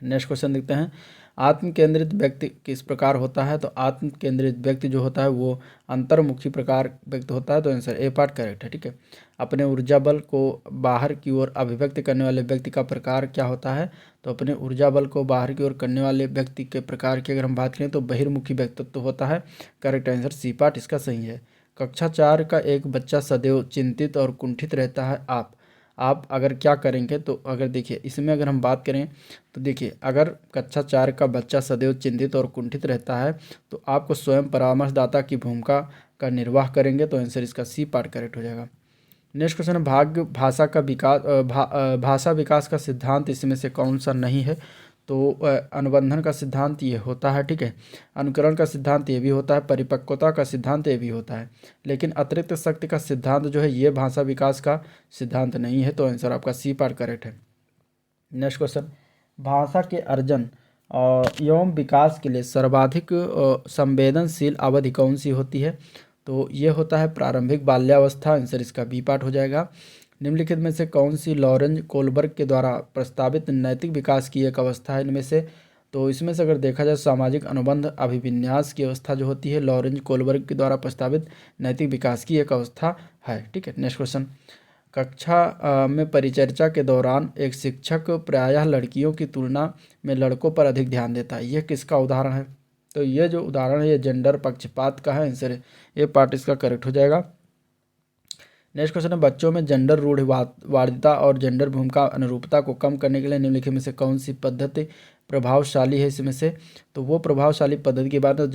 नेक्स्ट क्वेश्चन देखते हैं, आत्म केंद्रित व्यक्ति किस प्रकार होता है? तो आत्म केंद्रित व्यक्ति जो होता है वो अंतर्मुखी प्रकार व्यक्ति होता है। तो आंसर ए पार्ट करेक्ट है। ठीक है, अपने ऊर्जा बल को बाहर की ओर अभिव्यक्त करने वाले व्यक्ति का प्रकार क्या होता है? तो अपने ऊर्जा बल को बाहर की ओर करने वाले व्यक्ति के प्रकार की अगर हम बात करें तो बहिर्मुखी व्यक्तित्व होता है। करेक्ट आंसर सी पार्ट इसका सही है। कक्षा 4 का एक बच्चा सदैव चिंतित और कुंठित रहता है, आप अगर क्या करेंगे? तो अगर देखिए इसमें अगर हम बात करें तो देखिए अगर कक्षा 4 का बच्चा सदैव चिंतित और कुंठित रहता है तो आपको स्वयं परामर्शदाता की भूमिका का निर्वाह करेंगे। तो आंसर इसका सी पार्ट करेक्ट हो जाएगा। नेक्स्ट क्वेश्चन है भाषा विकास का सिद्धांत इसमें से कौन सा नहीं है? तो अनुबंधन का सिद्धांत ये होता है। ठीक है, अनुकरण का सिद्धांत ये भी होता है, परिपक्वता का सिद्धांत ये भी होता है, लेकिन अतिरिक्त शक्ति का सिद्धांत जो है ये भाषा विकास का सिद्धांत नहीं है। तो आंसर आपका सी पार्ट करेक्ट है। नेक्स्ट क्वेश्चन, भाषा के अर्जन एवं विकास के लिए सर्वाधिक संवेदनशील अवधि कौन सी होती है? तो ये होता है प्रारंभिक बाल्यावस्था। आंसर इसका बी पार्ट हो जाएगा। निम्नलिखित में से कौन सी लॉरेंज कोलबर्ग के द्वारा प्रस्तावित नैतिक विकास की एक अवस्था है इनमें से? तो इसमें से अगर देखा जाए सामाजिक अनुबंध अभिविन्यास की अवस्था जो होती है लॉरेंज कोलबर्ग के द्वारा प्रस्तावित नैतिक विकास की एक अवस्था है। ठीक है, नेक्स्ट क्वेश्चन, कक्षा में परिचर्चा के दौरान एक शिक्षक प्रायः लड़कियों की तुलना में लड़कों पर अधिक ध्यान देता है, यह किसका उदाहरण है? तो ये जो उदाहरण है ये जेंडर पक्षपात का है। आंसर ये पार्ट इसका करेक्ट हो जाएगा। नेक्स्ट क्वेश्चन है, बच्चों में जेंडर रूढ़िवादिता और जेंडर भूमिका अनुरूपता को कम करने के लिए निम्नलिखित में से कौन सी पद्धति प्रभावशाली है? इसमें से तो वो प्रभावशाली पद्धति की बात है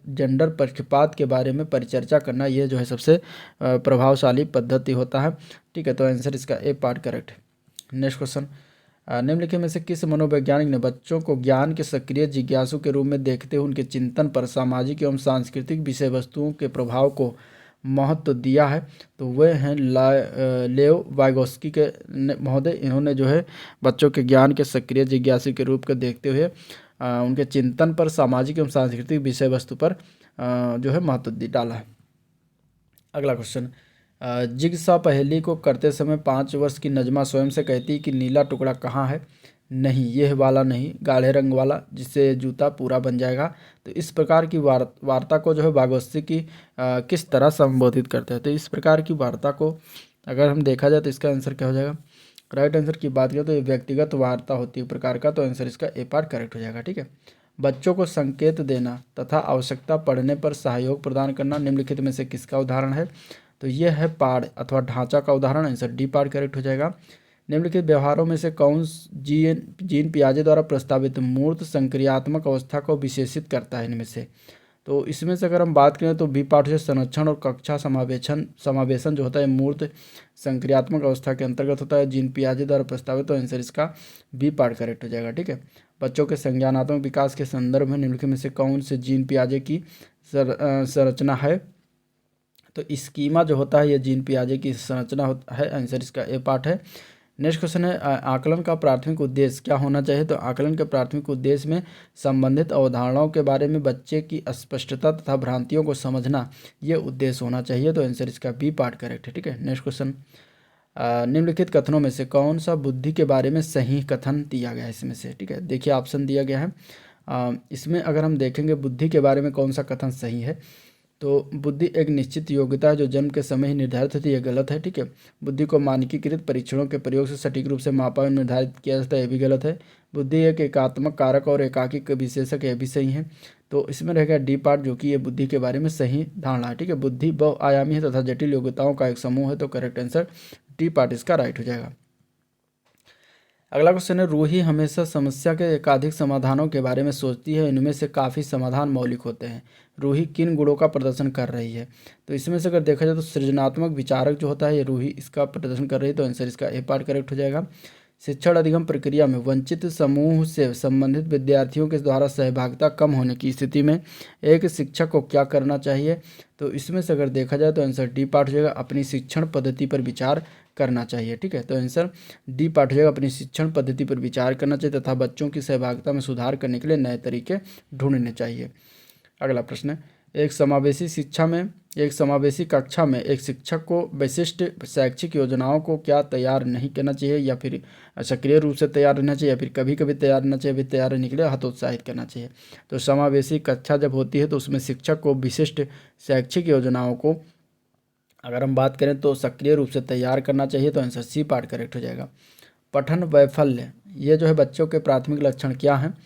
जेंडर पक्षपात के बारे में परिचर्चा करना, ये जो है सबसे प्रभावशाली पद्धति होता है। ठीक है, तो आंसर इसका ए पार्ट करेक्ट है। नेक्स्ट क्वेश्चन, निम्नलिखित में से किस मनोवैज्ञानिक ने बच्चों को ज्ञान के सक्रिय जिज्ञासु के रूप में देखते हुए उनके चिंतन पर सामाजिक एवं सांस्कृतिक विषय वस्तुओं के प्रभाव को महत्व दिया है तो वे हैं लेव वाइगोस्की के महोदय। इन्होंने जो है बच्चों के ज्ञान के सक्रिय जिज्ञासु के रूप को देखते हुए उनके चिंतन पर, सामाजिक एवं सांस्कृतिक विषय वस्तु पर जो है महत्व डाला है। अगला क्वेश्चन, जिगसा पहेली को करते समय 5 वर्ष की नजमा स्वयं से कहती है कि नीला टुकड़ा कहाँ है। नहीं, यह वाला नहीं, गाढ़े रंग वाला जिससे जूता पूरा बन जाएगा। तो इस प्रकार की वार्ता को जो है वाइगोत्स्की की किस तरह संबोधित करते हैं। तो इस प्रकार की वार्ता को अगर हम देखा जाए तो इसका आंसर क्या हो जाएगा। राइट आंसर की बात करें तो ये व्यक्तिगत वार्ता होती है प्रकार का, तो आंसर इसका ए पार्ट करेक्ट हो जाएगा। ठीक है, बच्चों को संकेत देना तथा आवश्यकता पड़ने पर सहयोग प्रदान करना निम्नलिखित में से किसका उदाहरण है। तो यह है पाठ अथवा ढांचा का उदाहरण, आंसर डी पार्ट करेक्ट हो जाएगा। निम्नलिखित व्यवहारों में से कौन जीन पियाजे द्वारा प्रस्तावित मूर्त संक्रियात्मक अवस्था को विशेषित करता है इनमें से। तो इसमें से अगर हम बात करें तो बी पार्ट से संरक्षण और कक्षा समावेशन जो होता है मूर्त संक्रियात्मक अवस्था के अंतर्गत होता है, जीन पियाजे द्वारा प्रस्तावित, तो आंसर इसका बी पार्ट करेक्ट हो जाएगा। ठीक है, बच्चों के संज्ञानात्मक विकास के संदर्भ में निम्नलिखित में से कौन से जीन पियाजे की संरचना है। तो स्कीमा जो होता है ये जीन पियाजे की संरचना है, आंसर इसका ए पार्ट है। नेक्स्ट क्वेश्चन है, आकलन का प्राथमिक उद्देश्य क्या होना चाहिए। तो आकलन के प्राथमिक उद्देश्य में संबंधित अवधारणाओं के बारे में बच्चे की अस्पष्टता तथा भ्रांतियों को समझना ये उद्देश्य होना चाहिए, तो आंसर इसका बी पार्ट करेक्ट है। ठीक है, नेक्स्ट क्वेश्चन, निम्नलिखित कथनों में से कौन सा बुद्धि के बारे में सही कथन दिया गया है इसमें से। ठीक है, देखिए ऑप्शन दिया गया है। इसमें अगर हम देखेंगे बुद्धि के बारे में कौन सा कथन सही है, तो बुद्धि एक निश्चित योग्यता है जो जन्म के समय ही निर्धारित होती है, यह गलत है। ठीक है, बुद्धि को मानकीकृत परीक्षणों के प्रयोग से सटीक रूप से मापा और निर्धारित किया जाता है, यह भी गलत है। बुद्धि एक एकात्मक कारक और एकाकी विशेषक, यह भी सही है। तो इसमें रहेगा डी पार्ट जो कि ये बुद्धि के बारे में सही धारणा है। ठीक है, बुद्धि बहुआयामी है तथा जटिल योग्यताओं का एक समूह है, तो करेक्ट आंसर डी पार्ट इसका राइट हो जाएगा। अगला क्वेश्चन है, रूही हमेशा समस्या के एकाधिक समाधानों के बारे में सोचती है, इनमें से काफ़ी समाधान मौलिक होते हैं। रूही किन गुणों का प्रदर्शन कर रही है। तो इसमें से अगर देखा जाए तो सृजनात्मक विचारक जो होता है ये रूही इसका प्रदर्शन कर रही है, तो आंसर इसका ए पार्ट करेक्ट हो जाएगा। शिक्षण अधिगम प्रक्रिया में वंचित समूह से संबंधित विद्यार्थियों के द्वारा सहभागिता कम होने की स्थिति में एक शिक्षक को क्या करना चाहिए। तो इसमें से अगर देखा जाए तो आंसर डी पार्ट हो जाएगा, अपनी शिक्षण पद्धति पर विचार करना चाहिए। ठीक है, तो आंसर डी पार्ट हो जाएगा, अपनी शिक्षण पद्धति पर विचार करना चाहिए तथा बच्चों की सहभागिता में सुधार करने के लिए नए तरीके ढूंढने चाहिए। अगला प्रश्न है, एक समावेशी कक्षा में एक शिक्षक को विशिष्ट शैक्षिक योजनाओं को क्या तैयार नहीं करना चाहिए, या फिर सक्रिय रूप से तैयार रहना चाहिए, या फिर कभी कभी तैयार रहना चाहिए, फिर तैयार रहने के लिए हतोत्साहित करना चाहिए। तो समावेशी कक्षा जब होती है तो उसमें शिक्षक को विशिष्ट शैक्षिक योजनाओं को अगर हम बात करें तो सक्रिय रूप से तैयार करना चाहिए, तो आंसर सी पार्ट करेक्ट हो जाएगा। पठन वैफल्य, ये जो है बच्चों के प्राथमिक लक्षण क्या हैं।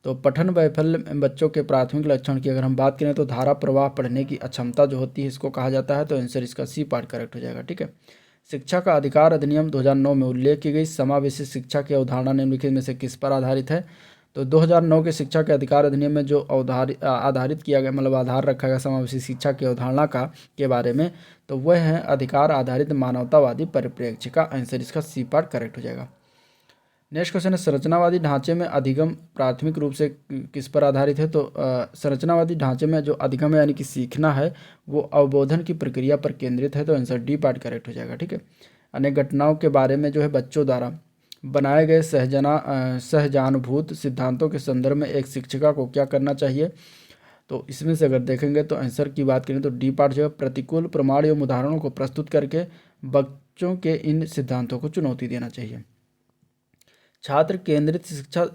तो पठन वैफल्य बच्चों के प्राथमिक लक्षण की अगर हम बात करें तो धारा प्रवाह पढ़ने की अक्षमता जो होती है इसको कहा जाता है, तो आंसर इसका सी पार्ट करेक्ट हो जाएगा। ठीक है, शिक्षा का अधिकार अधिनियम 2009 में उल्लेख की गई समावेशी शिक्षा की अवधारणा निम्नलिखित में से किस पर आधारित है। तो 2009 के शिक्षा के अधिकार अधिनियम में जो आधारित किया गया, मतलब आधार रखा गया समावेशी शिक्षा की अवधारणा का के बारे में, तो वह है अधिकार आधारित मानवतावादी परिप्रेक्ष्य का, आंसर इसका सी पार्ट करेक्ट हो जाएगा। नेक्स्ट क्वेश्चन है, संरचनावादी ढांचे में अधिगम प्राथमिक रूप से किस पर आधारित है। तो संरचनावादी ढांचे में जो अधिगम यानी कि सीखना है वो अवबोधन की प्रक्रिया पर केंद्रित है, तो आंसर डी पार्ट करेक्ट हो जाएगा। ठीक है, अनेक घटनाओं के बारे में जो है बच्चों द्वारा बनाए गए सहजानुभूत सिद्धांतों के संदर्भ में एक शिक्षिका को क्या करना चाहिए। तो इसमें से अगर देखेंगे तो आंसर की बात करें तो डी पार्ट जो है प्रतिकूल प्रमाण एवं उदाहरणों को प्रस्तुत करके बच्चों के इन सिद्धांतों को चुनौती देना चाहिए। छात्र केंद्रित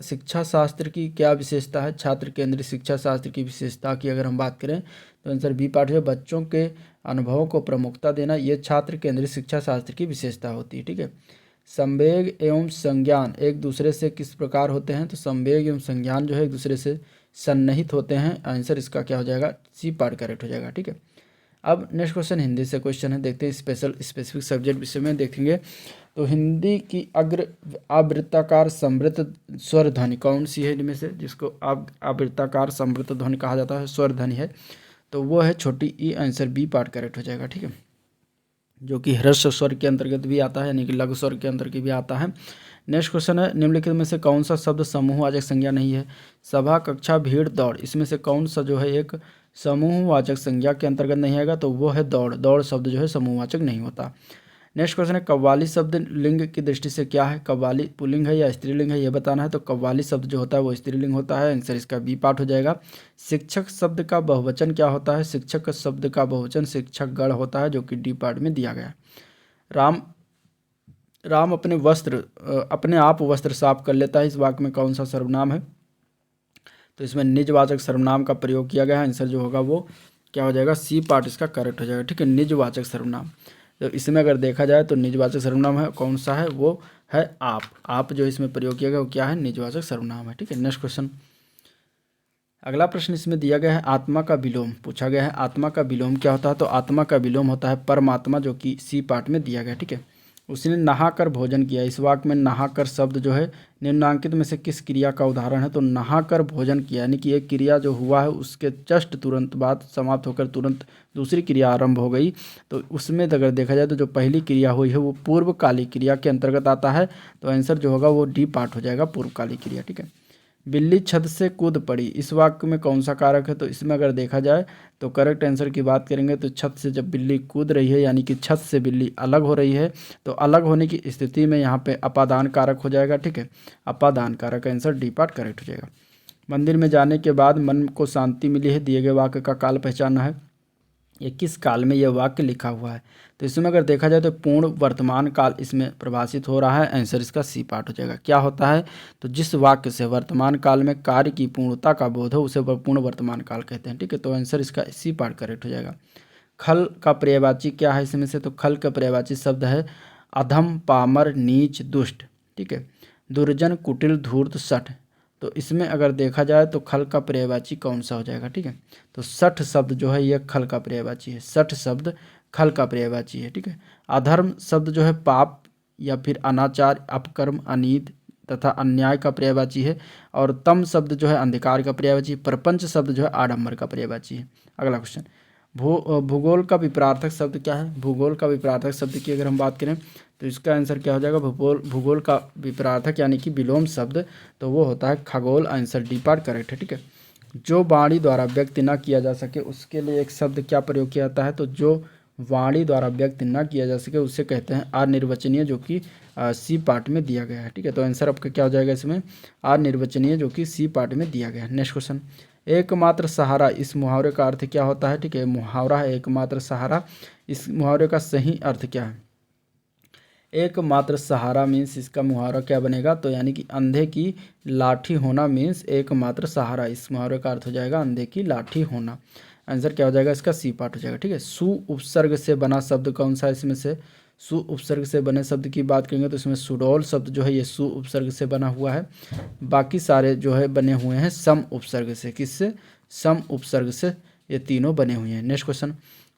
शिक्षा शास्त्र की क्या विशेषता है। छात्र केंद्रित शिक्षा शास्त्र की विशेषता की अगर हम बात करें तो आंसर बी पार्ट है, बच्चों के अनुभवों को प्रमुखता देना, ये छात्र केंद्रित शिक्षा शास्त्र की विशेषता होती है। ठीक है, संवेग एवं संज्ञान एक दूसरे से किस प्रकार होते हैं। तो संवेग एवं संज्ञान जो है एक दूसरे से सन्निहित होते हैं, आंसर इसका क्या हो जाएगा, सी पार्ट करेक्ट हो जाएगा। ठीक है, अब नेक्स्ट क्वेश्चन हिंदी से क्वेश्चन है, देखते हैं स्पेसिफिक सब्जेक्ट विषय में देखेंगे। तो हिंदी की आवृत्ताकार समृद्ध स्वर ध्वनि कौन सी है इनमें से, जिसको आवृत्ताकार समृद्ध ध्वनि कहा जाता है, स्वर ध्वनि है, तो वो है छोटी ई, आंसर बी पार्ट करेक्ट हो जाएगा। ठीक है, जो कि ह्रस्व स्वर के अंतर्गत भी आता है, यानी कि लघु स्वर के अंतर्गत भी आता है। नेक्स्ट क्वेश्चन है, निम्नलिखित में से कौन सा शब्द समूहवाचक संज्ञा नहीं है। सभा, कक्षा, भीड़, दौड़, इसमें से कौन सा जो है एक समूहवाचक संज्ञा के अंतर्गत नहीं आएगा, तो वो है दौड़। दौड़ शब्द जो है समूहवाचक नहीं होता। नेक्स्ट क्वेश्चन है कव्वाली शब्द लिंग की दृष्टि से क्या है? कव्वाली पुल्लिंग है या स्त्रीलिंग है, ये बताना है। तो कव्वाली शब्द जो होता है वो स्त्रीलिंग होता है, आंसर इसका बी पार्ट हो जाएगा। शिक्षक शब्द का बहुवचन क्या होता है? शिक्षक शब्द का बहुवचन शिक्षकगण होता है, जो कि डी पार्ट में दिया गया है। राम अपने आप वस्त्र साफ कर लेता है, इस वाक्य में कौन सा सर्वनाम है? तो इसमें निजवाचक सर्वनाम का प्रयोग किया गया है, आंसर जो होगा वो क्या हो जाएगा? सी पार्ट इसका करेक्ट हो जाएगा। ठीक है, निजवाचक सर्वनाम। तो इसमें अगर देखा जाए तो निजवाचक सर्वनाम है कौन सा है? वो है आप जो इसमें प्रयोग किया गया वो क्या है? निजवाचक सर्वनाम है। ठीक है, नेक्स्ट क्वेश्चन। अगला प्रश्न इसमें दिया गया है आत्मा का विलोम पूछा गया है। आत्मा का विलोम क्या होता है? तो आत्मा का विलोम होता है परमात्मा, जो कि सी पार्ट में दिया गया। ठीक है, उसने नहाकर भोजन किया, इस वाक्य में नहाकर शब्द जो है निम्नांकित में से किस क्रिया का उदाहरण है? तो नहाकर भोजन किया यानी कि एक क्रिया जो हुआ है उसके जस्ट तुरंत बाद समाप्त होकर तुरंत दूसरी क्रिया आरंभ हो गई। तो उसमें अगर देखा जाए तो जो पहली क्रिया हुई है वो पूर्वकालिक क्रिया के अंतर्गत आता है, तो आंसर जो होगा वो डी पार्ट हो जाएगा, पूर्वकालिक क्रिया। ठीक है, बिल्ली छत से कूद पड़ी, इस वाक्य में कौन सा कारक है? तो इसमें अगर देखा जाए तो करेक्ट आंसर की बात करेंगे तो छत से जब बिल्ली कूद रही है यानी कि छत से बिल्ली अलग हो रही है, तो अलग होने की स्थिति में यहाँ पे अपादान कारक हो जाएगा। ठीक है, अपादान कारक आंसर डी पार्ट करेक्ट हो जाएगा। मंदिर में जाने के बाद मन को शांति मिली है, दिए गए वाक्य का काल पहचानना है। ये किस काल में यह वाक्य लिखा हुआ है? तो इसमें अगर देखा जाए तो पूर्ण वर्तमान काल इसमें प्रभाषित हो रहा है, आंसर इसका सी पार्ट हो जाएगा। क्या होता है? तो जिस वाक्य से वर्तमान काल में कार्य की पूर्णता का बोध हो उसे पूर्ण वर्तमान काल कहते हैं। ठीक है, तो आंसर इसका सी पार्ट करेक्ट हो जाएगा। खल का पर्यायवाची क्या है इसमें से? तो खल का पर्यायवाची शब्द है अधम, पामर, नीच, दुष्ट। ठीक है, दुर्जन, कुटिल, धूर्त, शठ। तो इसमें अगर देखा जाए तो खल का पर्यायवाची कौन सा हो जाएगा? ठीक है, तो शठ शब्द जो है यह खल का पर्यायवाची है, शठ शब्द खल का पर्यायवाची है। ठीक है, अधर्म शब्द जो है पाप या फिर अनाचार, अपकर्म, अनीति तथा अन्याय का पर्यायवाची है। और तम शब्द जो है अंधकार का पर्यायवाची, प्रपंच शब्द जो है आडंबर का पर्यायवाची है। अगला क्वेश्चन, भूगोल का विपरार्थक शब्द क्या है? भूगोल का विपरार्थक शब्द की अगर हम बात करें तो इसका आंसर क्या हो जाएगा? भूगोल का विपरार्थक यानी कि विलोम शब्द, तो वो होता है खगोल, आंसर डी पार्ट करेक्ट है। ठीक है, जो वाणी द्वारा व्यक्त न किया जा सके उसके लिए एक शब्द क्या प्रयोग किया जाता है? तो जो वाणी द्वारा व्यक्त न किया जा सके उसे कहते हैं अनिर्वचनीय, जो कि सी पार्ट में दिया गया है। ठीक है, तो आंसर आपका क्या हो जाएगा इसमें? अनिर्वचनीय, जो कि सी पार्ट में दिया गया है। नेक्स्ट क्वेश्चन, एकमात्र सहारा, इस मुहावरे का अर्थ क्या होता है? ठीक है, मुहावरा है एकमात्र सहारा, इस मुहावरे का सही अर्थ क्या है? एकमात्र सहारा मीन्स इसका मुहावरा क्या बनेगा? तो यानी कि अंधे की लाठी होना मीन्स एकमात्र सहारा, इस मुहावरे का अर्थ हो जाएगा अंधे की लाठी होना। आंसर क्या हो जाएगा इसका? सी पार्ट हो जाएगा। ठीक है, सु उपसर्ग से बना शब्द कौन सा है इसमें से? सु उपसर्ग से बने शब्द की बात करेंगे तो इसमें सुडौल शब्द जो है ये सु उपसर्ग से बना हुआ है। बाकी सारे जो है बने हुए हैं सम उपसर्ग से। किससे? सम उपसर्ग से ये तीनों बने हुए हैं। नेक्स्ट क्वेश्चन,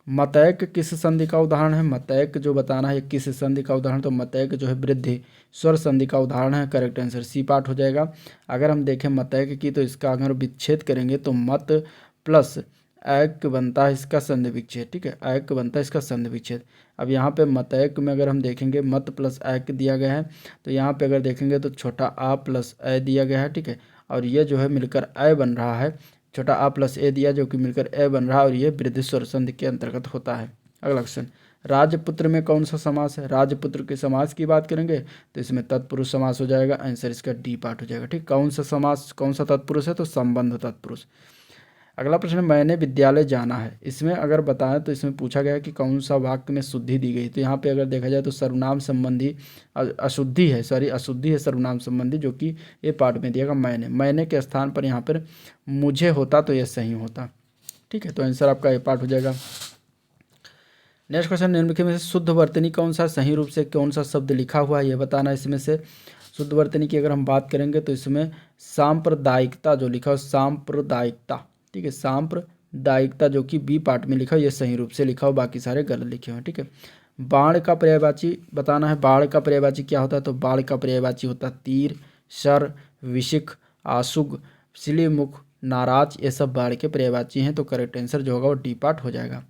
मतैक किस संधि का उदाहरण है? मतैक जो बताना है किस संधि का उदाहरण, तो मतैक जो है वृद्धि स्वर संधि का उदाहरण है, करेक्ट आंसर सी पार्ट हो जाएगा। अगर हम देखें मतैक की तो इसका अगर विच्छेद करेंगे तो मत प्लस ऐक बनता है इसका संधि विच्छेद। ठीक है, ऐक बनता है इसका संधि विच्छेद। अब यहाँ पे मतैक में अगर हम देखेंगे मत प्लस ऐक दिया गया है, तो यहाँ पे अगर देखेंगे तो छोटा आ प्लस ए दिया गया है। ठीक है, और ये जो है मिलकर ए बन रहा है, छोटा आ प्लस ए दिया जो कि मिलकर ए बन रहा है, और ये वृद्धि स्वर संधि के अंतर्गत होता है। अगला क्वेश्चन, राजपुत्र में कौन सा समास है? राजपुत्र के समास की बात करेंगे तो इसमें तत्पुरुष समास हो जाएगा, आंसर इसका डी पार्ट हो जाएगा। ठीक, कौन सा समास कौन सा तत्पुरुष है? तो संबंध तत्पुरुष। अगला प्रश्न, मैंने विद्यालय जाना है, इसमें अगर बताएं तो इसमें पूछा गया है कि कौन सा वाक्य में शुद्धि दी गई। तो यहाँ पे अगर देखा जाए तो सर्वनाम संबंधी अशुद्धि है, अशुद्धि है सर्वनाम संबंधी, जो कि ये पार्ट में दिएगा मैंने के स्थान पर यहाँ पर मुझे होता तो यह सही होता। ठीक है, तो आंसर आपका ये पार्ट हो जाएगा। नेक्स्ट क्वेश्चन, निम्नलिखित में से शुद्ध वर्तनी कौन सा? सही रूप से कौन सा शब्द लिखा हुआ है ये बताना। इसमें से शुद्ध वर्तनी की अगर हम बात करेंगे तो इसमें सांप्रदायिकता जो लिखा हो, सांप्रदायिकता। ठीक है, सांप्रदायिकता जो कि बी पार्ट में लिखा हो, ये सही रूप से लिखा हो, बाकी सारे गलत लिखे हुए हैं। ठीक है, बाण का पर्यायवाची बताना है। बाण का पर्यायवाची क्या होता है? तो बाण का पर्यायवाची होता है तीर, शर, विशिख, आशुग, सिलीमुख, नाराज, ये सब बाण के पर्यायवाची हैं। तो करेक्ट आंसर जो होगा वो डी पार्ट हो जाएगा।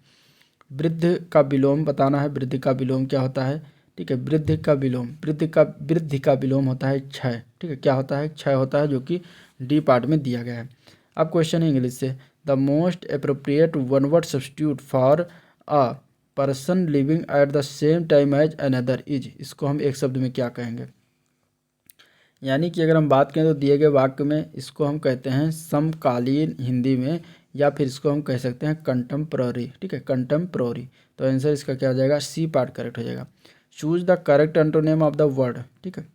वृद्ध का विलोम बताना है। वृद्ध का विलोम क्या होता है? ठीक है, वृद्धि का विलोम होता है क्षय। ठीक है, क्या होता है? क्षय होता है, जो कि डी पार्ट में दिया गया है। अब क्वेश्चन है इंग्लिश से, the most appropriate one word substitute for a person living at the same time as another is, इसको हम एक शब्द में क्या कहेंगे। यानी कि अगर हम बात करें तो दिए गए वाक्य में इसको हम कहते हैं समकालीन हिंदी में, या फिर इसको हम कह सकते हैं कंटेम्प्ररी, ठीक है, कंटेम्प्ररी। तो आंसर इसका क्या हो जाएगा, सी पार्ट करेक्ट हो जाएगा। Choose the correct antonym of the word, ठीक है।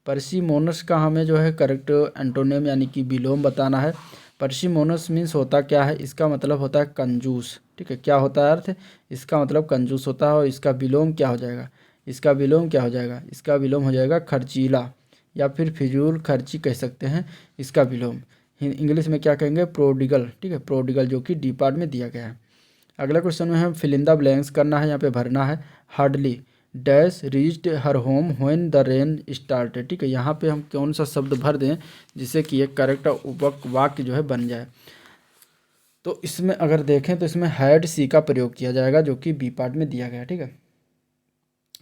परसिमोनस का हमें जो है करेक्ट एंटोनिम यानी कि विलोम बताना है। परसिमोनस मीन्स होता क्या है, इसका मतलब होता है कंजूस, ठीक है। क्या होता है अर्थ, इसका मतलब कंजूस होता है। और इसका विलोम क्या हो जाएगा, इसका विलोम क्या हो जाएगा, इसका विलोम हो जाएगा खर्चीला, या फिर फिजूल खर्ची कह सकते हैं इसका विलोम। इंग्लिश में क्या कहेंगे, प्रोडिगल, ठीक है, प्रोडिगल, जो कि डी पार्ट में दिया गया है। अगला क्वेश्चन में हम फिल इन द ब्लैंक्स करना है, यहाँ पे भरना है। Hardly dash reached her home when the rain started, ठीक है। यहाँ पे हम कौन सा शब्द भर दें जिससे कि एक करेक्ट वाक्य जो है बन जाए। तो इसमें अगर देखें तो इसमें हैड सी का प्रयोग किया जाएगा, जो कि बी पार्ट में दिया गया है, ठीक है।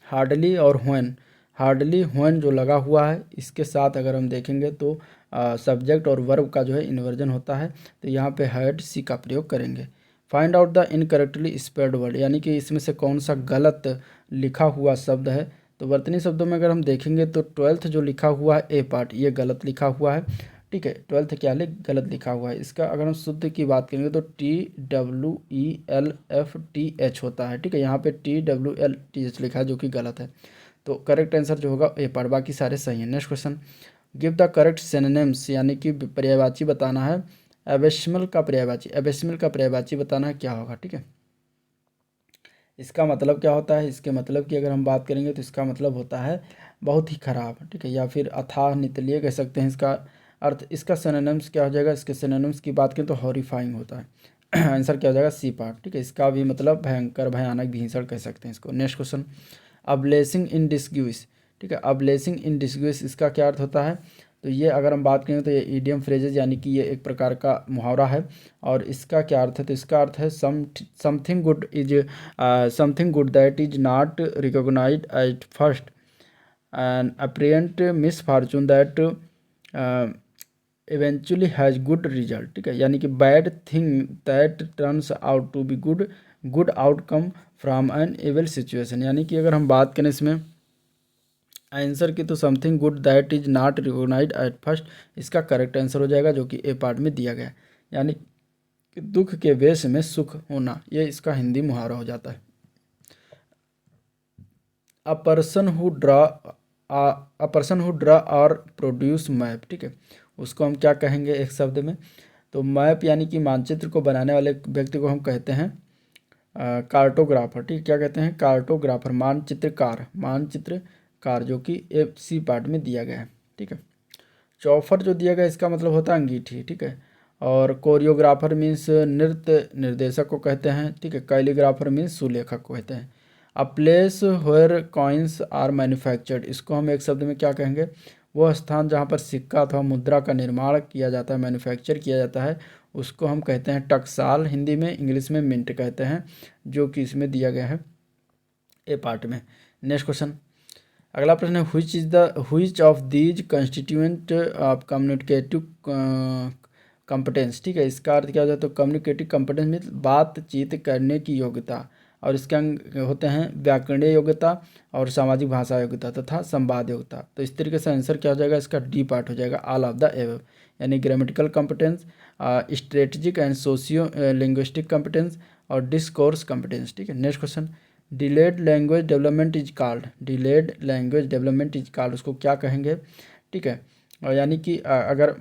हार्डली और व्हेन, हार्डली व्हेन जो लगा हुआ है इसके साथ अगर हम देखेंगे तो सब्जेक्ट और वर्ब का जो है इन्वर्जन होता है, तो यहाँ पे हैड सी का प्रयोग करेंगे। Find out the incorrectly spelled word, यानी कि इसमें से कौन सा गलत लिखा हुआ शब्द है। तो वर्तनी शब्दों में अगर हम देखेंगे तो 12th जो लिखा हुआ है ए पार्ट, ये गलत लिखा हुआ है, ठीक है। 12th क्या गलत लिखा हुआ है। इसका अगर हम शुद्ध की बात करेंगे तो TWELFTH होता है, ठीक है। यहाँ पे TWLTH लिखा है, जो कि गलत है। तो करेक्ट आंसर जो होगा ए पार्ट, बाकी सारे सही हैं। Next question, give the correct synonyms, यानी कि पर्यायवाची बताना है। एबेसिमल का पर्यायवाची, एबेसिमल का पर्यायवाची बताना है, क्या होगा, ठीक है। इसका मतलब क्या होता है, इसके मतलब की अगर हम बात करेंगे तो इसका मतलब होता है बहुत ही खराब, ठीक है, या फिर अथाह नितलीय कह सकते हैं इसका अर्थ। इसका सिनोनिम्स क्या हो जाएगा, इसके सिनोनिम्स की बात करें तो हॉरिफाइंग होता है। आंसर क्या हो जाएगा, सी पार्ट, ठीक है। इसका भी मतलब भयंकर, भयानक, भीषण कह सकते हैं इसको। Next question, a blessing in disguise, ठीक है। अ ब्लेसिंग इन डिस्ग्यूज इसका क्या अर्थ होता है। तो ये अगर हम बात करें तो ये ईडियम फ्रेजेज, यानी कि ये एक प्रकार का मुहावरा है। और इसका क्या अर्थ है, तो इसका अर्थ है something good is something good that is not recognised at first and apparent misfortune that eventually has good result, ठीक है। यानी कि bad thing that turns out to be good, good outcome from an evil situation. यानी कि अगर हम बात करें इसमें आंसर की तो something good that is not recognised at first, इसका करेक्ट आंसर हो जाएगा, जो कि ए पार्ट में दिया गया है। यानी कि दुख के वेश में सुख होना, ये इसका हिंदी मुहावरा हो जाता है। अ पर्सन हु ड्रा और प्रोड्यूस मैप, ठीक है, उसको हम क्या कहेंगे एक शब्द में। तो मैप यानी कि मानचित्र को बनाने वाले व्यक्ति को हम कहते हैं कार्टोग्राफर, ठीक है। क्या कहते हैं, कार्टोग्राफर, मानचित्रकार, मानचित्रकार, जो कि ए सी पार्ट में दिया गया है, ठीक है। चौफर जो दिया गया इसका मतलब होता है अंगीठी, ठीक है। और कोरियोग्राफर मीन्स नृत्य निर्देशक को कहते हैं, ठीक है। कैलीग्राफर मीन्स सुलेखक को कहते हैं। A place where coins are manufactured, इसको हम एक शब्द में क्या कहेंगे, वो स्थान जहाँ पर सिक्का अथवा मुद्रा का निर्माण किया जाता है, मैन्युफैक्चर किया जाता है, उसको हम कहते हैं टकसाल, हिंदी में, इंग्लिश में मिंट कहते हैं, जो कि इसमें दिया गया है ए पार्ट में। नेक्स्ट क्वेश्चन, अगला प्रश्न है which of these constituent of communicative competence, ठीक है। इसका अर्थ क्या हो जाता है, तो कम्युनिकेटिव कंपिटेंस मीन्स बातचीत करने की योग्यता, और इसके अंग होते हैं व्याकरणीय योग्यता और सामाजिक भाषा योग्यता तथा संवाद योग्यता। तो इस तरीके से आंसर क्या हो जाएगा, इसका डी पार्ट हो जाएगा, ऑल ऑफ द एबव, यानी grammatical competence, strategic and socio linguistic competence और डिस्कोर्स कंपिटेंस, ठीक है। Next question, delayed language development is called, delayed language development is called, उसको क्या कहेंगे, ठीक है। और यानी कि अगर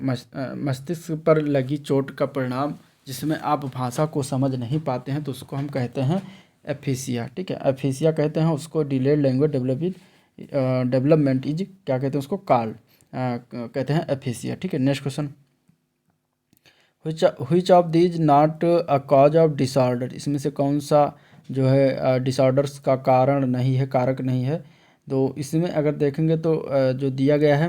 मस्तिष्क पर लगी चोट का परिणाम जिसमें आप भाषा को समझ नहीं पाते हैं तो उसको हम कहते हैं एफिसिया, ठीक है, एफिसिया कहते हैं उसको। डिलेड लैंग्वेज डेवलपमेंट इज क्या कहते हैं उसको, कॉल्ड कहते हैं एफिसिया, ठीक है। Next question, which of these not a cause of disorder, इसमें से कौन सा जो है डिसऑर्डर्स का कारण नहीं है, कारक नहीं है। तो इसमें अगर देखेंगे तो जो दिया गया है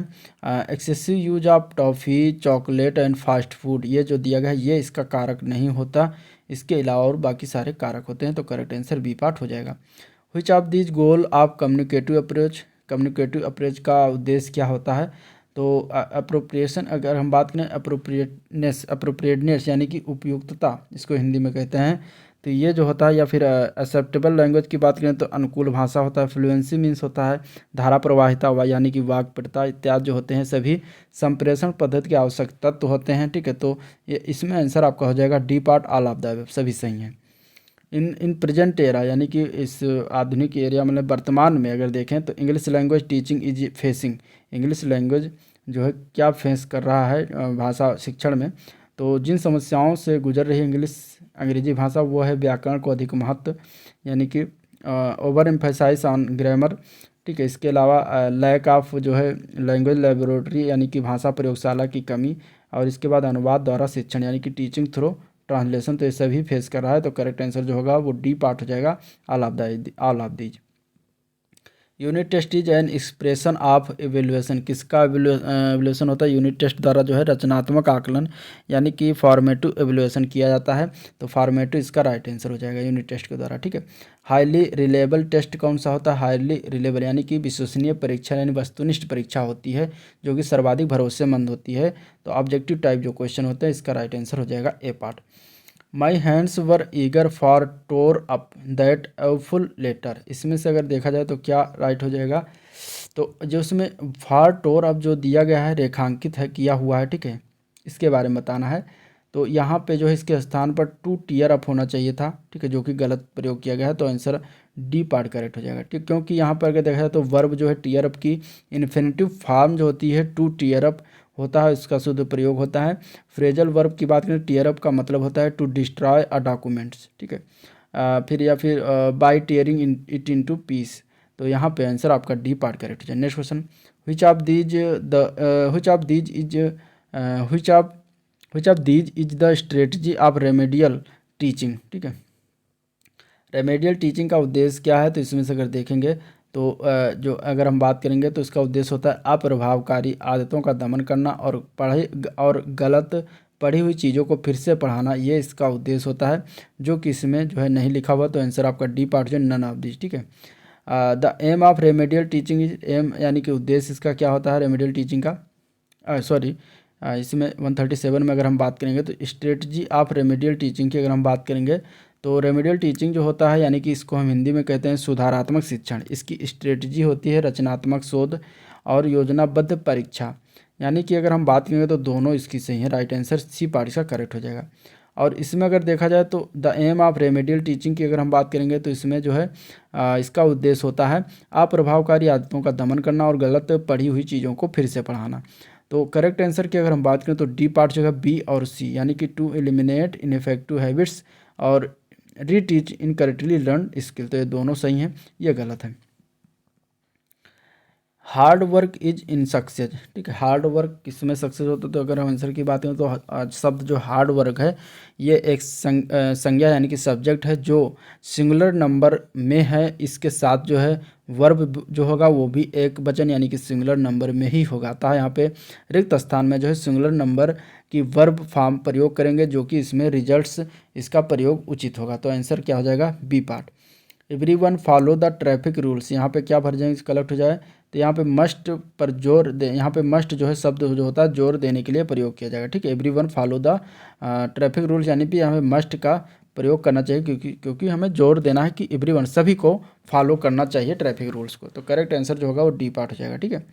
excessive use of toffee, chocolate and fast food, ये जो दिया गया है ये इसका कारक नहीं होता, इसके अलावा और बाकी सारे कारक होते हैं। तो करेक्ट आंसर बी पार्ट हो जाएगा। Which of these goal of communicative approach, communicative approach का उद्देश्य क्या होता है। तो अप्रोप्रिएशन अगर हम बात करें, अप्रोप्रिएटनेस यानी कि उपयुक्तता, इसको हिंदी में कहते हैं, तो ये जो होता है, या फिर एक्सेप्टेबल लैंग्वेज की बात करें तो अनुकूल भाषा होता है। फ्लुएंसी मीन्स होता है धारा प्रवाहिता हुआ, यानी कि वाक्पटुता इत्यादि जो होते हैं सभी संप्रेषण पद्धति के आवश्यक तत्व होते हैं, ठीक है। तो ये इसमें आंसर आपका हो जाएगा D part, all of the above, सभी सही हैं। इन प्रेजेंट एरा यानी कि इस आधुनिक एरिया मतलब वर्तमान में अगर देखें तो English language teaching is facing, English language जो है क्या फेस कर रहा है भाषा शिक्षण में, तो जिन समस्याओं से गुजर रही इंग्लिश अंग्रेजी भाषा वो है व्याकरण को अधिक महत्व, यानी कि ओवर एम्फेसाइज ऑन ग्रामर, ठीक है। इसके अलावा लैक ऑफ जो है लैंग्वेज लेबोरेटरी यानी कि भाषा प्रयोगशाला की कमी, और इसके बाद अनुवाद द्वारा शिक्षण यानी कि टीचिंग थ्रू ट्रांसलेशन, तो ये सभी फेस कर रहा है। तो करेक्ट आंसर जो होगा वो डी पार्ट हो जाएगा, all of these. Unit test is an expression of evaluation, किसका एवेल्युएशन होता है? यूनिट टेस्ट द्वारा जो है रचनात्मक आकलन यानी कि फॉर्मेटिव एवेल्युएशन किया जाता है। तो फॉर्मेटिव इसका राइट आंसर हो जाएगा यूनिट टेस्ट के द्वारा, ठीक है। हाईली रिलेबल टेस्ट कौन सा होता है? हाईली रिलेबल यानी कि विश्वसनीय परीक्षा यानी वस्तुनिष्ठ परीक्षा होती है जो कि सर्वाधिक भरोसेमंद होती है। तो ऑब्जेक्टिव टाइप जो क्वेश्चन होते हैं इसका राइट आंसर हो जाएगा a part. My hands were eager for tore up that full letter, इसमें से अगर देखा जाए तो क्या राइट हो जाएगा? तो जो उसमें फॉर टोर अप जो दिया गया है रेखांकित है किया हुआ है, ठीक है, इसके बारे में बताना है। तो यहाँ पे जो है इसके स्थान पर टू टीयर अप होना चाहिए था, ठीक है, जो कि गलत प्रयोग किया गया है। तो आंसर डी पार्ट करेक्ट हो जाएगा, ठीक, क्योंकि यहाँ पर अगर देखा जाए तो वर्ब जो है टीयर अप की इन्फिनिटिव फॉर्म जो होती है टू टीयर अप होता है, इसका शुद्ध प्रयोग होता है। फ्रेजल वर्ब की बात करें टीयर अप का मतलब होता है टू डिस्ट्रॉय अ डॉक्यूमेंट्स, ठीक है। फिर by tearing it into piece, तो यहाँ पे आंसर आपका डी पार्ट करेक्ट हो जाए। Next question, which of these is the strategy of remedial teaching, ठीक है। रेमेडियल टीचिंग का उद्देश्य क्या है? तो इसमें से अगर देखेंगे तो जो अगर हम बात करेंगे तो इसका उद्देश्य होता है अप्रभावकारी आदतों का दमन करना और गलत पढ़ी हुई चीज़ों को फिर से पढ़ाना, ये इसका उद्देश्य होता है, जो कि इसमें जो है नहीं लिखा हुआ। तो आंसर आपका डी पार्ट जो नन ऑफ दिस, ठीक है। The aim of remedial teaching is, aim यानी कि उद्देश्य इसका क्या होता है रेमेडियल टीचिंग का? इसमें 137 में अगर हम बात करेंगे तो स्ट्रेटजी ऑफ रेमेडियल टीचिंग की अगर हम बात करेंगे तो रेमेडियल टीचिंग जो होता है यानी कि इसको हम हिंदी में कहते हैं सुधारात्मक शिक्षण। इसकी स्ट्रेटजी होती है रचनात्मक शोध और योजनाबद्ध परीक्षा, यानी कि अगर हम बात करेंगे तो दोनों इसकी सही है, राइट आंसर सी पार्ट इसका करेक्ट हो जाएगा। और इसमें अगर देखा जाए तो the aim of remedial teaching की अगर हम बात करेंगे तो इसमें जो है इसका उद्देश्य होता है अप्रभावकारी आदतों का दमन करना और गलत पढ़ी हुई चीज़ों को फिर से पढ़ाना। तो करेक्ट आंसर की अगर हम बात करें तो डी पार्ट जो है बी और सी, यानी कि टू एलिमिनेट इनइफेक्टिव हैबिट्स और रीटीच इनकरेक्टली लर्न स्किल, तो ये दोनों सही हैं, ये गलत है। Hard work is in success, ठीक है, हार्ड वर्क किसमें सक्सेस होता है? तो अगर हम आंसर की बात करें तो शब्द जो हार्ड वर्क है ये एक संज्ञा यानी कि सब्जेक्ट है जो सिंगुलर नंबर में है, इसके साथ जो है वर्ब जो होगा वो भी एक वचन यानी कि सिंगुलर नंबर में ही होगा। तो यहाँ पे रिक्त स्थान में जो है सिंगुलर नंबर की वर्ब फॉर्म प्रयोग करेंगे, जो कि इसमें रिजल्ट्स इसका प्रयोग उचित होगा। तो आंसर क्या हो जाएगा? B part. Everyone follow the traffic rules, यहाँ पे क्या भर जाएंगे कलेक्ट हो जाए? तो यहाँ पे मस्ट पर जोर दे, यहाँ पे मस्ट जो है शब्द जो होता है जोर देने के लिए प्रयोग किया जाएगा, ठीक है। Everyone follow the traffic rules यानी कि हमें मस्ट का प्रयोग करना चाहिए, क्योंकि हमें जोर देना है कि एवरीवन सभी को फॉलो करना चाहिए ट्रैफिक रूल्स को। तो करेक्ट आंसर जो होगा वो डी पार्ट हो जाएगा, ठीक है।